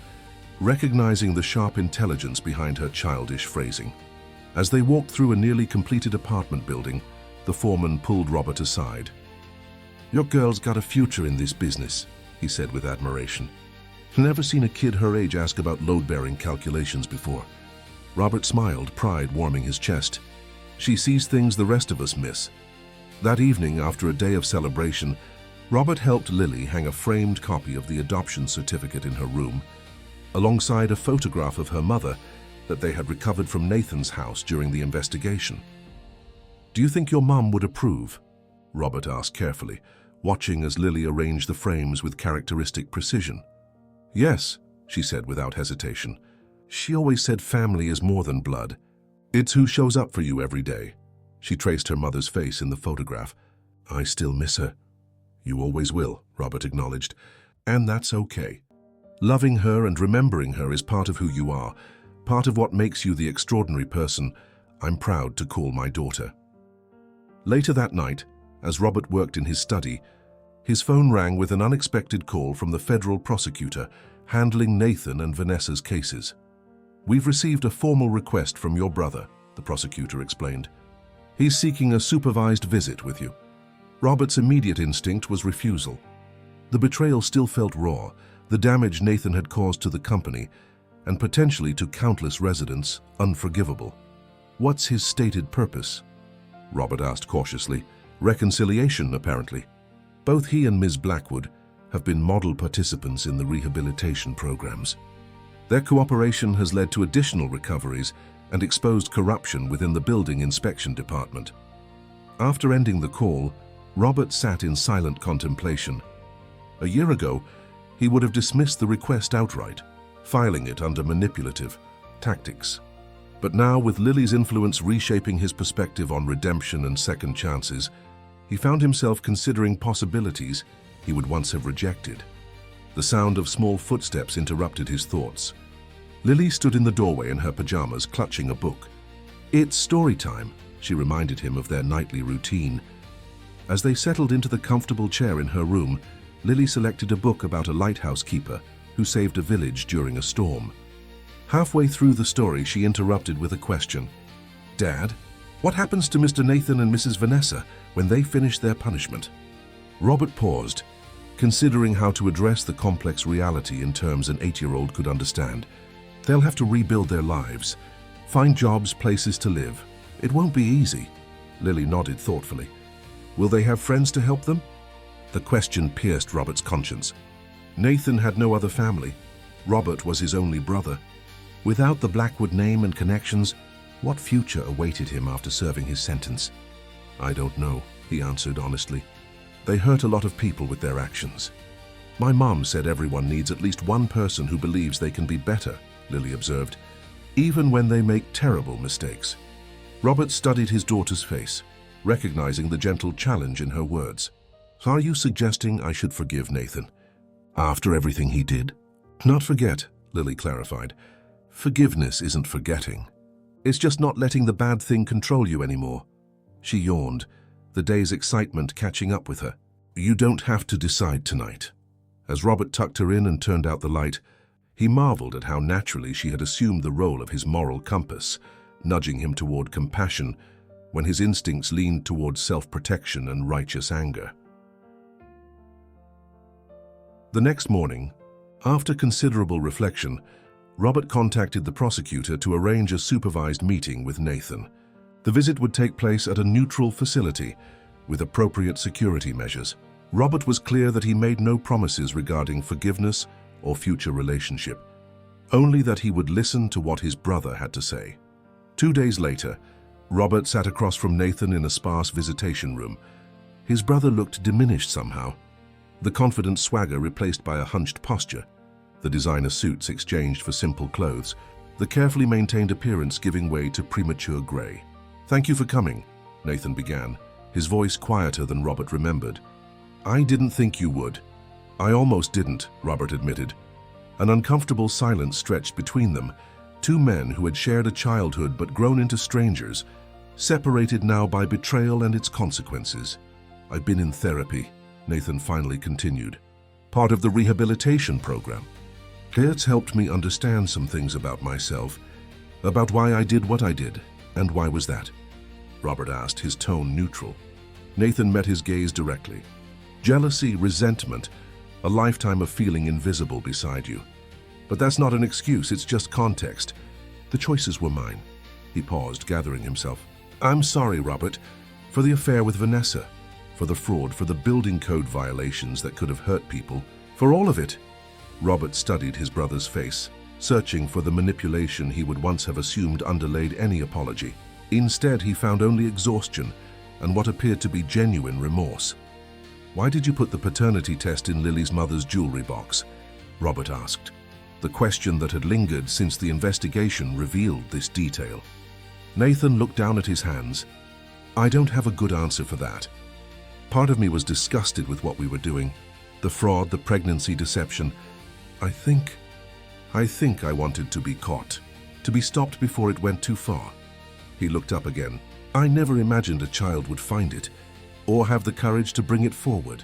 recognizing the sharp intelligence behind her childish phrasing. As they walked through a nearly completed apartment building, the foreman pulled Robert aside. "Your girl's got a future in this business," he said with admiration. "Never seen a kid her age ask about load-bearing calculations before." Robert smiled, pride warming his chest. "She sees things the rest of us miss." That evening, after a day of celebration, Robert helped Lily hang a framed copy of the adoption certificate in her room, alongside a photograph of her mother that they had recovered from Nathan's house during the investigation. "Do you think your mum would approve?" Robert asked carefully, watching as Lily arranged the frames with characteristic precision. "Yes," she said without hesitation. "She always said family is more than blood. It's who shows up for you every day." She traced her mother's face in the photograph. "I still miss her." "You always will," Robert acknowledged. "And that's okay. Loving her and remembering her is part of who you are, part of what makes you the extraordinary person I'm proud to call my daughter." Later that night, as Robert worked in his study, his phone rang with an unexpected call from the federal prosecutor handling Nathan and Vanessa's cases. "We've received a formal request from your brother," the prosecutor explained. "He's seeking a supervised visit with you." Robert's immediate instinct was refusal. The betrayal still felt raw, the damage Nathan had caused to the company, and potentially to countless residents, unforgivable. "What's his stated purpose?" Robert asked cautiously. Reconciliation, apparently. Both he and Ms. Blackwood have been model participants in the rehabilitation programs. Their cooperation has led to additional recoveries and exposed corruption within the building inspection department. After ending the call, Robert sat in silent contemplation. A year ago, he would have dismissed the request outright, filing it under manipulative tactics. But now, with Lily's influence reshaping his perspective on redemption and second chances, he found himself considering possibilities he would once have rejected. The sound of small footsteps interrupted his thoughts. Lily stood in the doorway in her pajamas, clutching a book. "It's story time," she reminded him of their nightly routine. As they settled into the comfortable chair in her room, Lily selected a book about a lighthouse keeper who saved a village during a storm. Halfway through the story, she interrupted with a question. "Dad, what happens to Mr. Nathan and Mrs. Vanessa when they finish their punishment?" Robert paused, considering how to address the complex reality in terms an 8-year-old could understand. They'll have to rebuild their lives, find jobs, places to live. It won't be easy. Lily nodded thoughtfully. Will they have friends to help them? The question pierced Robert's conscience. Nathan had no other family. Robert was his only brother. Without the Blackwood name and connections, what future awaited him after serving his sentence? "I don't know," he answered honestly. "They hurt a lot of people with their actions." "My mom said everyone needs at least one person who believes they can be better," Lily observed, "even when they make terrible mistakes." Robert studied his daughter's face, recognizing the gentle challenge in her words. "Are you suggesting I should forgive Nathan? After everything he did?" "Not forget," Lily clarified. "Forgiveness isn't forgetting. It's just not letting the bad thing control you anymore." She yawned, the day's excitement catching up with her. "You don't have to decide tonight." As Robert tucked her in and turned out the light, he marveled at how naturally she had assumed the role of his moral compass, nudging him toward compassion when his instincts leaned toward self-protection and righteous anger. The next morning, after considerable reflection, Robert contacted the prosecutor to arrange a supervised meeting with Nathan. The visit would take place at a neutral facility with appropriate security measures. Robert was clear that he made no promises regarding forgiveness or future relationship, only that he would listen to what his brother had to say. 2 days later, Robert sat across from Nathan in a sparse visitation room. His brother looked diminished somehow, the confident swagger replaced by a hunched posture, the designer suits exchanged for simple clothes, the carefully maintained appearance giving way to premature gray. "Thank you for coming," Nathan began, his voice quieter than Robert remembered. "I didn't think you would." "I almost didn't," Robert admitted. An uncomfortable silence stretched between them, two men who had shared a childhood but grown into strangers, separated now by betrayal and its consequences. "I've been in therapy," Nathan finally continued. "Part of the rehabilitation program. It's helped me understand some things about myself, about why I did what I did. And why was that?" Robert asked, his tone neutral. Nathan met his gaze directly. "Jealousy, resentment, a lifetime of feeling invisible beside you. But that's not an excuse, it's just context. The choices were mine." He paused, gathering himself. "I'm sorry, Robert, for the affair with Vanessa, for the fraud, for the building code violations that could have hurt people, for all of it." Robert studied his brother's face, searching for the manipulation he would once have assumed underlaid any apology. Instead, he found only exhaustion and what appeared to be genuine remorse. "Why did you put the paternity test in Lily's mother's jewelry box?" Robert asked. The question that had lingered since the investigation revealed this detail. Nathan looked down at his hands. "I don't have a good answer for that. Part of me was disgusted with what we were doing. The fraud, the pregnancy deception. I think I wanted to be caught, to be stopped before it went too far." He looked up again. "I never imagined a child would find it, or have the courage to bring it forward."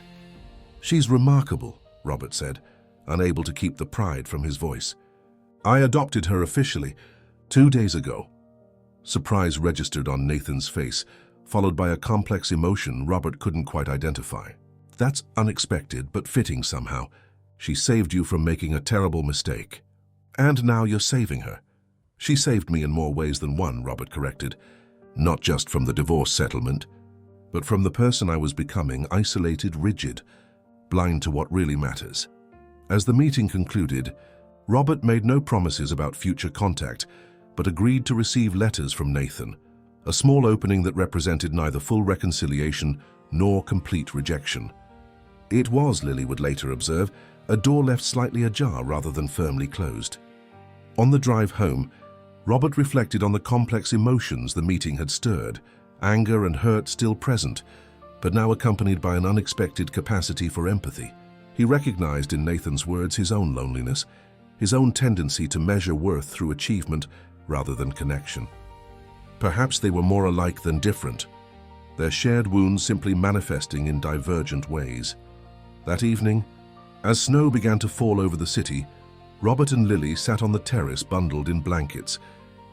"She's remarkable," Robert said, unable to keep the pride from his voice. "I adopted her officially 2 days ago." Surprise registered on Nathan's face, followed by a complex emotion Robert couldn't quite identify. "That's unexpected, but fitting somehow. She saved you from making a terrible mistake. And now you're saving her." "She saved me in more ways than one," Robert corrected. not just from the divorce settlement, but from the person I was becoming, isolated, rigid, blind to what really matters. As the meeting concluded, Robert made no promises about future contact, but agreed to receive letters from Nathan, a small opening that represented neither full reconciliation nor complete rejection. It was, Lily would later observe, a door left slightly ajar rather than firmly closed. On the drive home, Robert reflected on the complex emotions the meeting had stirred, anger and hurt still present, but now accompanied by an unexpected capacity for empathy. He recognized in Nathan's words his own loneliness, his own tendency to measure worth through achievement rather than connection. Perhaps they were more alike than different, their shared wounds simply manifesting in divergent ways. That evening, as snow began to fall over the city, Robert and Lily sat on the terrace bundled in blankets,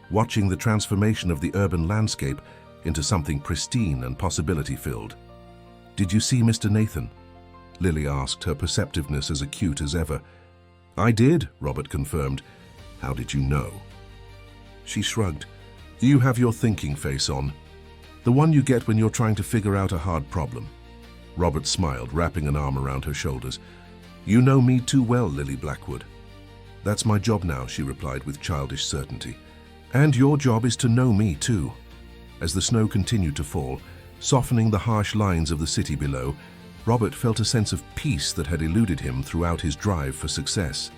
watching the transformation of the urban landscape into something pristine and possibility-filled. "Did you see Mr. Nathan?" Lily asked, her perceptiveness as acute as ever. "I did," Robert confirmed. "How did you know?" She shrugged. "You have your thinking face on. The one you get when you're trying to figure out a hard problem." Robert smiled, wrapping an arm around her shoulders. "You know me too well, Lily Blackwood." "That's my job now," she replied with childish certainty. "And your job is to know me too." As the snow continued to fall, softening the harsh lines of the city below, Robert felt a sense of peace that had eluded him throughout his drive for success.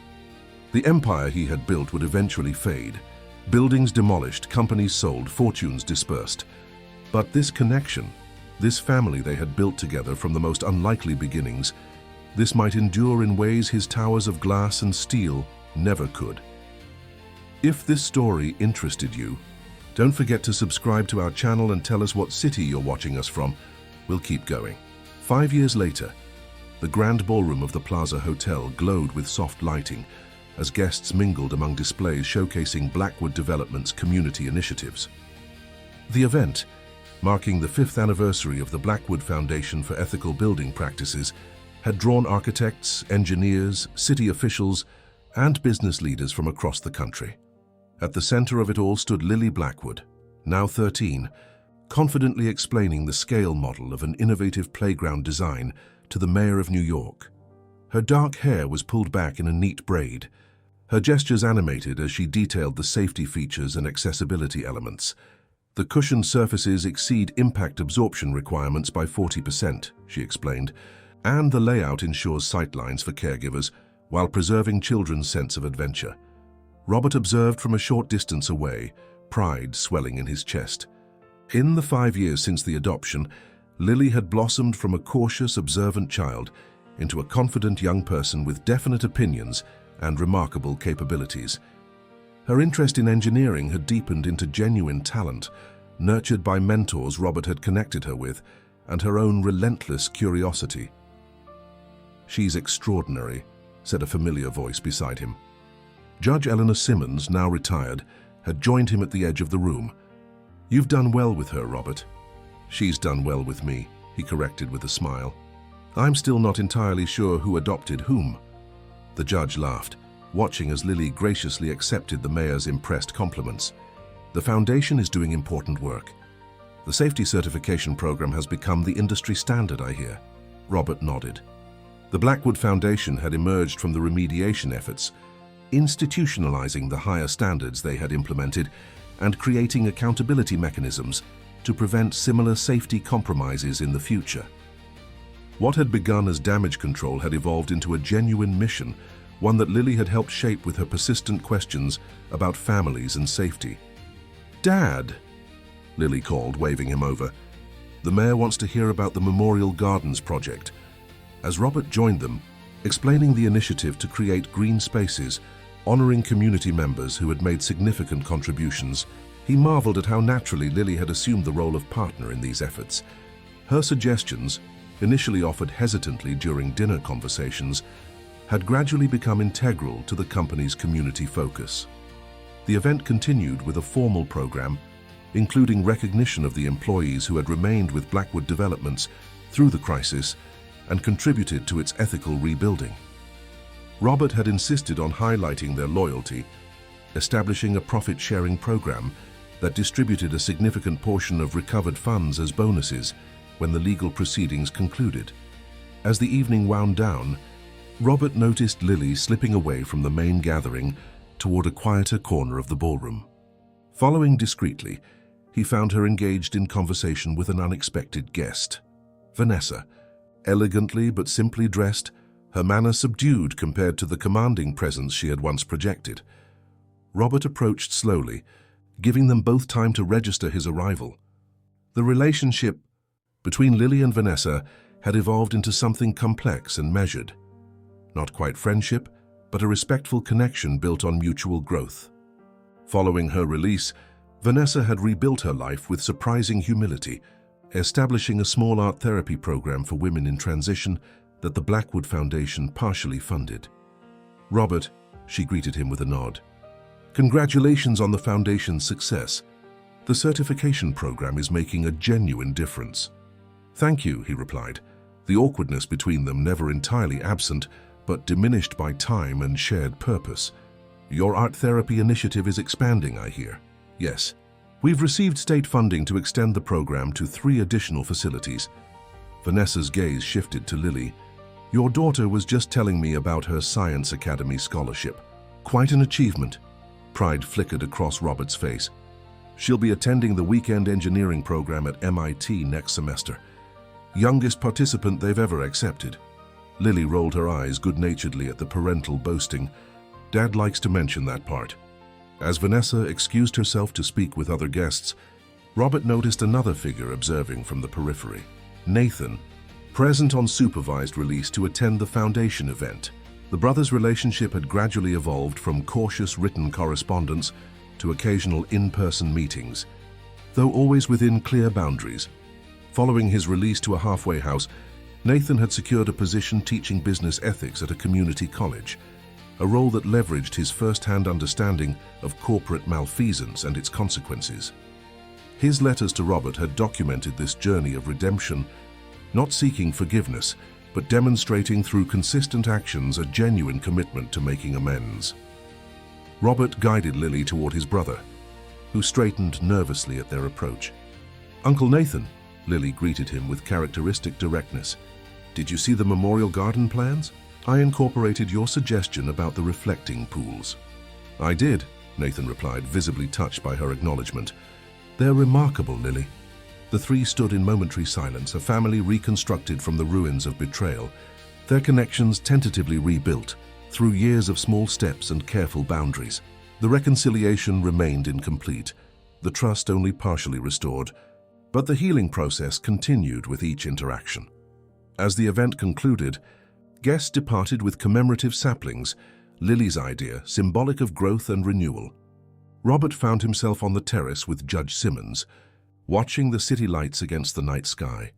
The empire he had built would eventually fade. Buildings demolished, companies sold, fortunes dispersed. But this connection, this family they had built together from the most unlikely beginnings, this might endure in ways his towers of glass and steel never could. If this story interested you, don't forget to subscribe to our channel and tell us what city you're watching us from. We'll keep going. 5 years later, the grand ballroom of the Plaza Hotel glowed with soft lighting as guests mingled among displays showcasing Blackwood Development's community initiatives. The event, marking the 5th anniversary of the Blackwood Foundation for Ethical Building Practices, had drawn architects, engineers, city officials, and business leaders from across the country. At the center of it all stood Lily Blackwood, now 13, confidently explaining the scale model of an innovative playground design to the mayor of New York. Her dark hair was pulled back in a neat braid, her gestures animated as she detailed the safety features and accessibility elements. "The cushioned surfaces exceed impact absorption requirements by 40%, she explained, "and the layout ensures sightlines for caregivers while preserving children's sense of adventure." Robert observed from a short distance away, pride swelling in his chest. In the 5 years since the adoption, Lily had blossomed from a cautious, observant child into a confident young person with definite opinions and remarkable capabilities. Her interest in engineering had deepened into genuine talent, nurtured by mentors Robert had connected her with, and her own relentless curiosity. "She's extraordinary," said a familiar voice beside him. Judge Eleanor Simmons, now retired, had joined him at the edge of the room. "You've done well with her, Robert." "She's done well with me," he corrected with a smile. "I'm still not entirely sure who adopted whom." The judge laughed, watching as Lily graciously accepted the mayor's impressed compliments. "The foundation is doing important work. The safety certification program has become the industry standard, I hear." Robert nodded. The Blackwood Foundation had emerged from the remediation efforts, institutionalizing the higher standards they had implemented and creating accountability mechanisms to prevent similar safety compromises in the future. What had begun as damage control had evolved into a genuine mission, one that Lily had helped shape with her persistent questions about families and safety. "Dad," Lily called, waving him over. "The mayor wants to hear about the Memorial Gardens project." As Robert joined them, explaining the initiative to create green spaces, honoring community members who had made significant contributions, he marveled at how naturally Lily had assumed the role of partner in these efforts. Her suggestions, initially offered hesitantly during dinner conversations, had gradually become integral to the company's community focus. The event continued with a formal program, including recognition of the employees who had remained with Blackwood Developments through the crisis and contributed to its ethical rebuilding. Robert had insisted on highlighting their loyalty, establishing a profit-sharing program, that distributed a significant portion of recovered funds as bonuses when the legal proceedings concluded. As the evening wound down, Robert noticed Lily slipping away from the main gathering toward a quieter corner of the ballroom. Following discreetly, he found her engaged in conversation with an unexpected guest, Vanessa. Elegantly but simply dressed, her manner subdued compared to the commanding presence she had once projected. Robert approached slowly, giving them both time to register his arrival. The relationship between Lily and Vanessa had evolved into something complex and measured. Not quite friendship, but a respectful connection built on mutual growth. Following her release, Vanessa had rebuilt her life with surprising humility, establishing a small art therapy program for women in transition that the Blackwood Foundation partially funded. "Robert," she greeted him with a nod. "Congratulations on the foundation's success. The certification program is making a genuine difference." "Thank you," he replied, the awkwardness between them never entirely absent, but diminished by time and shared purpose. "Your art therapy initiative is expanding, I hear." "Yes. We've received state funding to extend the program to 3 additional facilities." Vanessa's gaze shifted to Lily. "Your daughter was just telling me about her Science Academy scholarship. Quite an achievement." Pride flickered across Robert's face. "She'll be attending the weekend engineering program at MIT next semester. Youngest participant they've ever accepted." Lily rolled her eyes good-naturedly at the parental boasting. "Dad likes to mention that part." As Vanessa excused herself to speak with other guests, Robert noticed another figure observing from the periphery. Nathan, present on supervised release to attend the foundation event. The brothers' relationship had gradually evolved from cautious written correspondence to occasional in-person meetings, though always within clear boundaries. Following his release to a halfway house, Nathan had secured a position teaching business ethics at a community college, a role that leveraged his first-hand understanding of corporate malfeasance and its consequences. His letters to Robert had documented this journey of redemption, not seeking forgiveness, but demonstrating through consistent actions a genuine commitment to making amends. Robert guided Lily toward his brother, who straightened nervously at their approach. "Uncle Nathan," Lily greeted him with characteristic directness. "Did you see the memorial garden plans? I incorporated your suggestion about the reflecting pools." "I did," Nathan replied, visibly touched by her acknowledgement. "They're remarkable, Lily." The 3 stood in momentary silence, a family reconstructed from the ruins of betrayal, their connections tentatively rebuilt through years of small steps and careful boundaries. The reconciliation remained incomplete, the trust only partially restored, but the healing process continued with each interaction. As the event concluded, guests departed with commemorative saplings, Lily's idea symbolic of growth and renewal. Robert found himself on the terrace with Judge Simmons, watching the city lights against the night sky.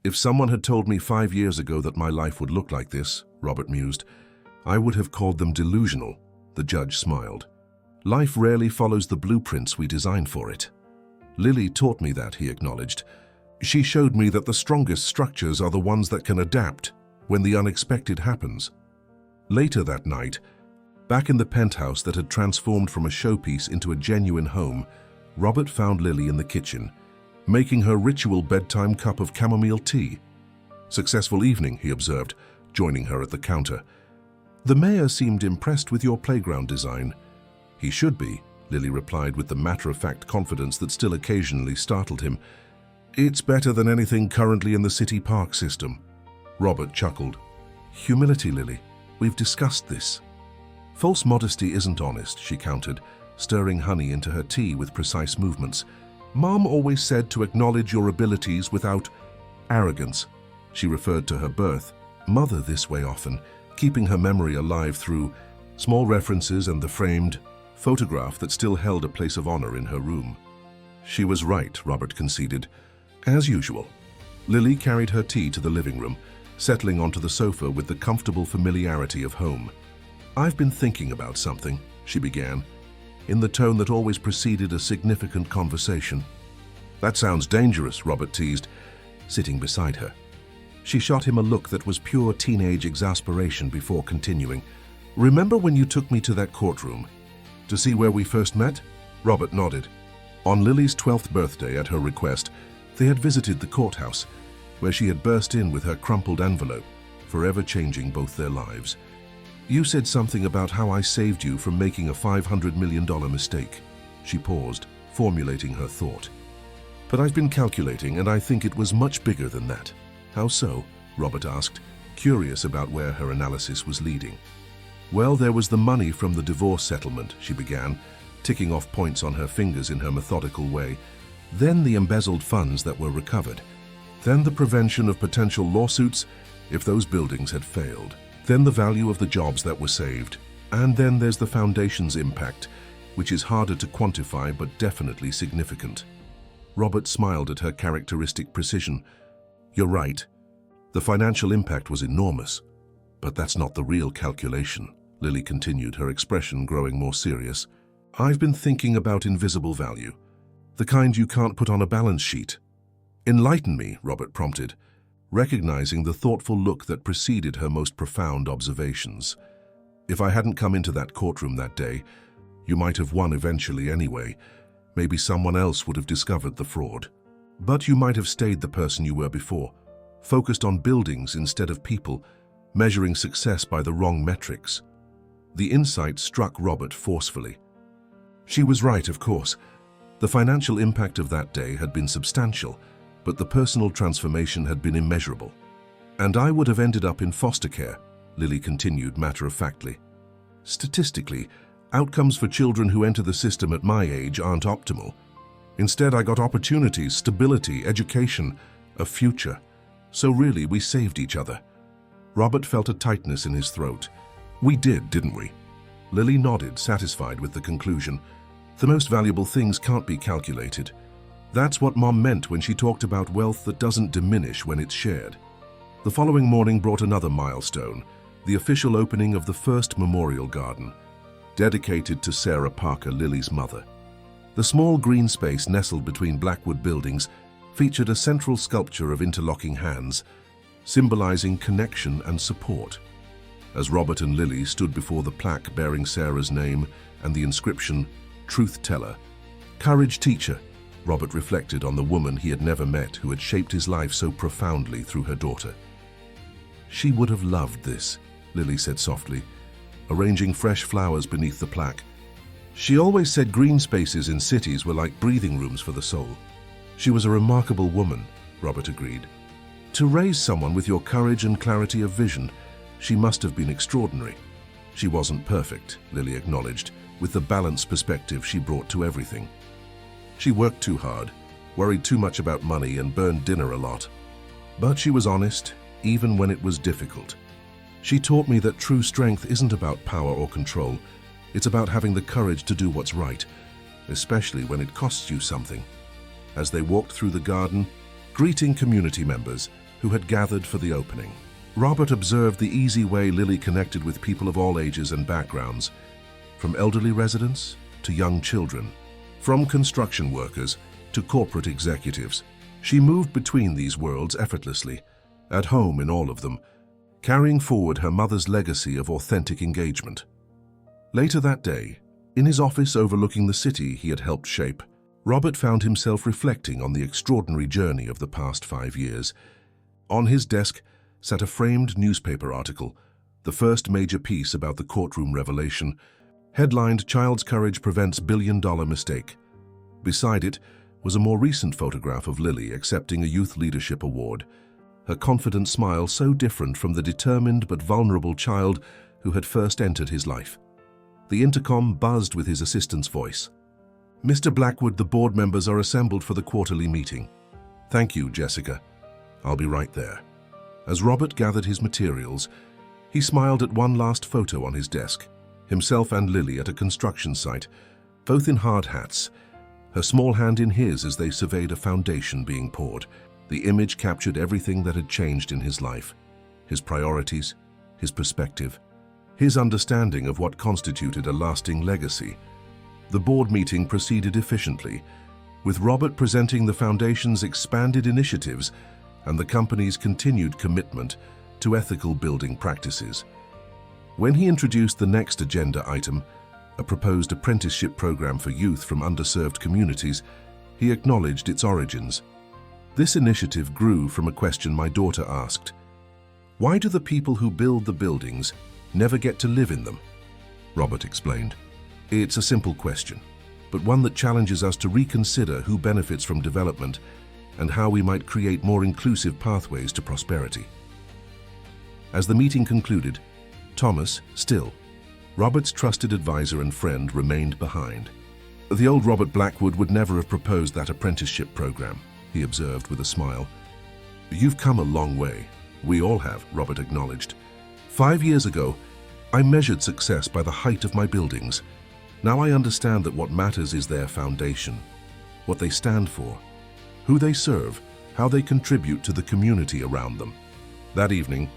"If someone had told me 5 years ago that my life would look like this," Robert mused, "I would have called them delusional." The judge smiled. "Life rarely follows the blueprints we design for it." "Lily taught me that," he acknowledged. "She showed me that the strongest structures are the ones that can adapt when the unexpected happens." Later that night, back in the penthouse that had transformed from a showpiece into a genuine home, Robert found Lily in the kitchen, making her ritual bedtime cup of chamomile tea. "Successful evening," he observed, joining her at the counter. "The mayor seemed impressed with your playground design." "He should be," Lily replied with the matter-of-fact confidence that still occasionally startled him. "It's better than anything currently in the city park system." Robert chuckled. "Humility, Lily. We've discussed this." "False modesty isn't honest," she countered, stirring honey into her tea with precise movements. "Mom always said to acknowledge your abilities without arrogance." She referred to her birth mother this way often, keeping her memory alive through small references and the framed photograph that still held a place of honor in her room. She was right, Robert conceded. As usual. Lily carried her tea to the living room, settling onto the sofa with the comfortable familiarity of home. "I've been thinking about something," she began, in the tone that always preceded a significant conversation. "That sounds dangerous," Robert teased, sitting beside her. She shot him a look that was pure teenage exasperation before continuing. "Remember when you took me to that courtroom? To see where we first met?" Robert nodded. On Lily's 12th birthday, at her request, they had visited the courthouse, where she had burst in with her crumpled envelope, forever changing both their lives. "You said something about how I saved you from making a $500 million mistake." She paused, formulating her thought. "But I've been calculating, and I think it was much bigger than that." "How so?" Robert asked, curious about where her analysis was leading. "Well, there was the money from the divorce settlement," she began, ticking off points on her fingers in her methodical way. "Then the embezzled funds that were recovered. Then the prevention of potential lawsuits if those buildings had failed. Then the value of the jobs that were saved. And then there's the foundation's impact, which is harder to quantify but definitely significant." Robert smiled at her characteristic precision. "You're right. The financial impact was enormous. But that's not the real calculation," Lily continued, her expression growing more serious. "I've been thinking about invisible value, the kind you can't put on a balance sheet." "Enlighten me," Robert prompted, recognizing the thoughtful look that preceded her most profound observations. "If I hadn't come into that courtroom that day, you might have won eventually anyway. Maybe someone else would have discovered the fraud. But you might have stayed the person you were before, focused on buildings instead of people, measuring success by the wrong metrics." The insight struck Robert forcefully. She was right, of course. The financial impact of that day had been substantial, but the personal transformation had been immeasurable. "And I would have ended up in foster care," Lily continued matter-of-factly. "Statistically, outcomes for children who enter the system at my age aren't optimal. Instead, I got opportunities, stability, education, a future. So really, we saved each other." Robert felt a tightness in his throat. "We did, didn't we?" Lily nodded, satisfied with the conclusion. "The most valuable things can't be calculated. That's what Mom meant when she talked about wealth that doesn't diminish when it's shared." The following morning brought another milestone, the official opening of the first memorial garden, dedicated to Sarah Parker, Lily's mother. The small green space nestled between Blackwood buildings featured a central sculpture of interlocking hands, symbolizing connection and support. As Robert and Lily stood before the plaque bearing Sarah's name and the inscription, "Truth Teller," "Courage Teacher," Robert reflected on the woman he had never met who had shaped his life so profoundly through her daughter. "She would have loved this," Lily said softly, arranging fresh flowers beneath the plaque. "She always said green spaces in cities were like breathing rooms for the soul." "She was a remarkable woman," Robert agreed. "To raise someone with your courage and clarity of vision, she must have been extraordinary." "She wasn't perfect," Lily acknowledged, with the balanced perspective she brought to everything. "She worked too hard, worried too much about money, and burned dinner a lot. But she was honest, even when it was difficult. She taught me that true strength isn't about power or control. It's about having the courage to do what's right, especially when it costs you something." As they walked through the garden, greeting community members who had gathered for the opening, Robert observed the easy way Lily connected with people of all ages and backgrounds, from elderly residents to young children, from construction workers to corporate executives. She moved between these worlds effortlessly, at home in all of them, carrying forward her mother's legacy of authentic engagement. Later that day, in his office overlooking the city he had helped shape, Robert found himself reflecting on the extraordinary journey of the past 5 years. On his desk sat a framed newspaper article, the first major piece about the courtroom revelation, headlined "Child's Courage Prevents Billion-Dollar Mistake." Beside it was a more recent photograph of Lily accepting a Youth Leadership Award, her confident smile so different from the determined but vulnerable child who had first entered his life. The intercom buzzed with his assistant's voice. "Mr. Blackwood, the board members are assembled for the quarterly meeting." "Thank you, Jessica. I'll be right there." As Robert gathered his materials, he smiled at one last photo on his desk, himself and Lily at a construction site, both in hard hats, her small hand in his as they surveyed a foundation being poured. The image captured everything that had changed in his life, his priorities, his perspective, his understanding of what constituted a lasting legacy. The board meeting proceeded efficiently, with Robert presenting the foundation's expanded initiatives and the company's continued commitment to ethical building practices. When he introduced the next agenda item, a proposed apprenticeship program for youth from underserved communities, he acknowledged its origins. This initiative grew from a question my daughter asked. Why do the people who build the buildings never get to live in them? Robert explained. It's a simple question, but one that challenges us to reconsider who benefits from development and how we might create more inclusive pathways to prosperity. As the meeting concluded, Thomas, still, Robert's trusted advisor and friend, remained behind. The old Robert Blackwood would never have proposed that apprenticeship program, he observed with a smile. You've come a long way. We all have, Robert acknowledged. 5 years ago, I measured success by the height of my buildings. Now I understand that what matters is their foundation, what they stand for, who they serve, how they contribute to the community around them. That evening,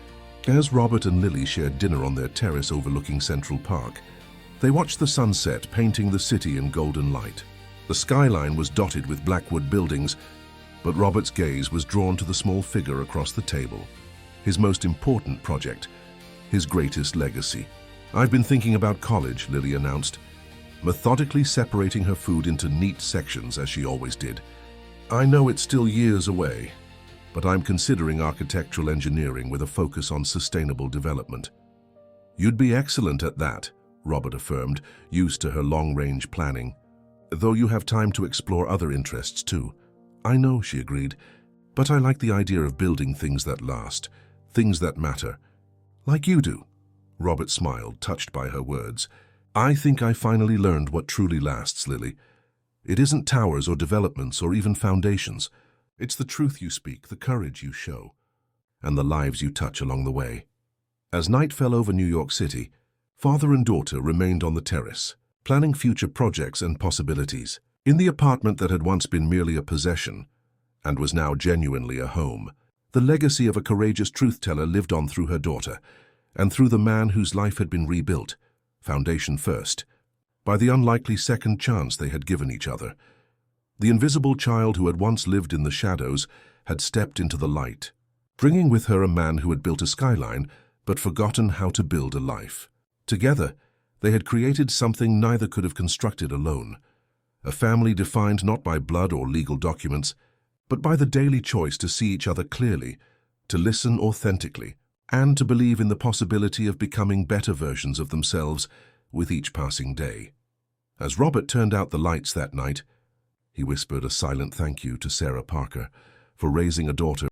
as Robert and Lily shared dinner on their terrace overlooking Central Park, they watched the sunset painting the city in golden light. The skyline was dotted with Blackwood buildings, but Robert's gaze was drawn to the small figure across the table. His most important project, his greatest legacy. I've been thinking about college, Lily announced, methodically separating her food into neat sections as she always did. I know it's still years away, but I'm considering architectural engineering with a focus on sustainable development. You'd be excellent at that, Robert affirmed, used to her long-range planning, though you have time to explore other interests too. I know, she agreed, but I like the idea of building things that last, things that matter. Like you do. Robert smiled, touched by her words. I think I finally learned what truly lasts, Lily. It isn't towers or developments or even foundations. It's the truth you speak, the courage you show, and the lives you touch along the way. As night fell over New York City, father and daughter remained on the terrace, planning future projects and possibilities. In the apartment that had once been merely a possession, and was now genuinely a home, the legacy of a courageous truth-teller lived on through her daughter, and through the man whose life had been rebuilt, foundation first, by the unlikely second chance they had given each other. The invisible child who had once lived in the shadows had stepped into the light, bringing with her a man who had built a skyline but forgotten how to build a life. Together, they had created something neither could have constructed alone, a family defined not by blood or legal documents, but by the daily choice to see each other clearly, to listen authentically, and to believe in the possibility of becoming better versions of themselves with each passing day. As Robert turned out the lights that night, he whispered a silent thank you to Sarah Parker for raising a daughter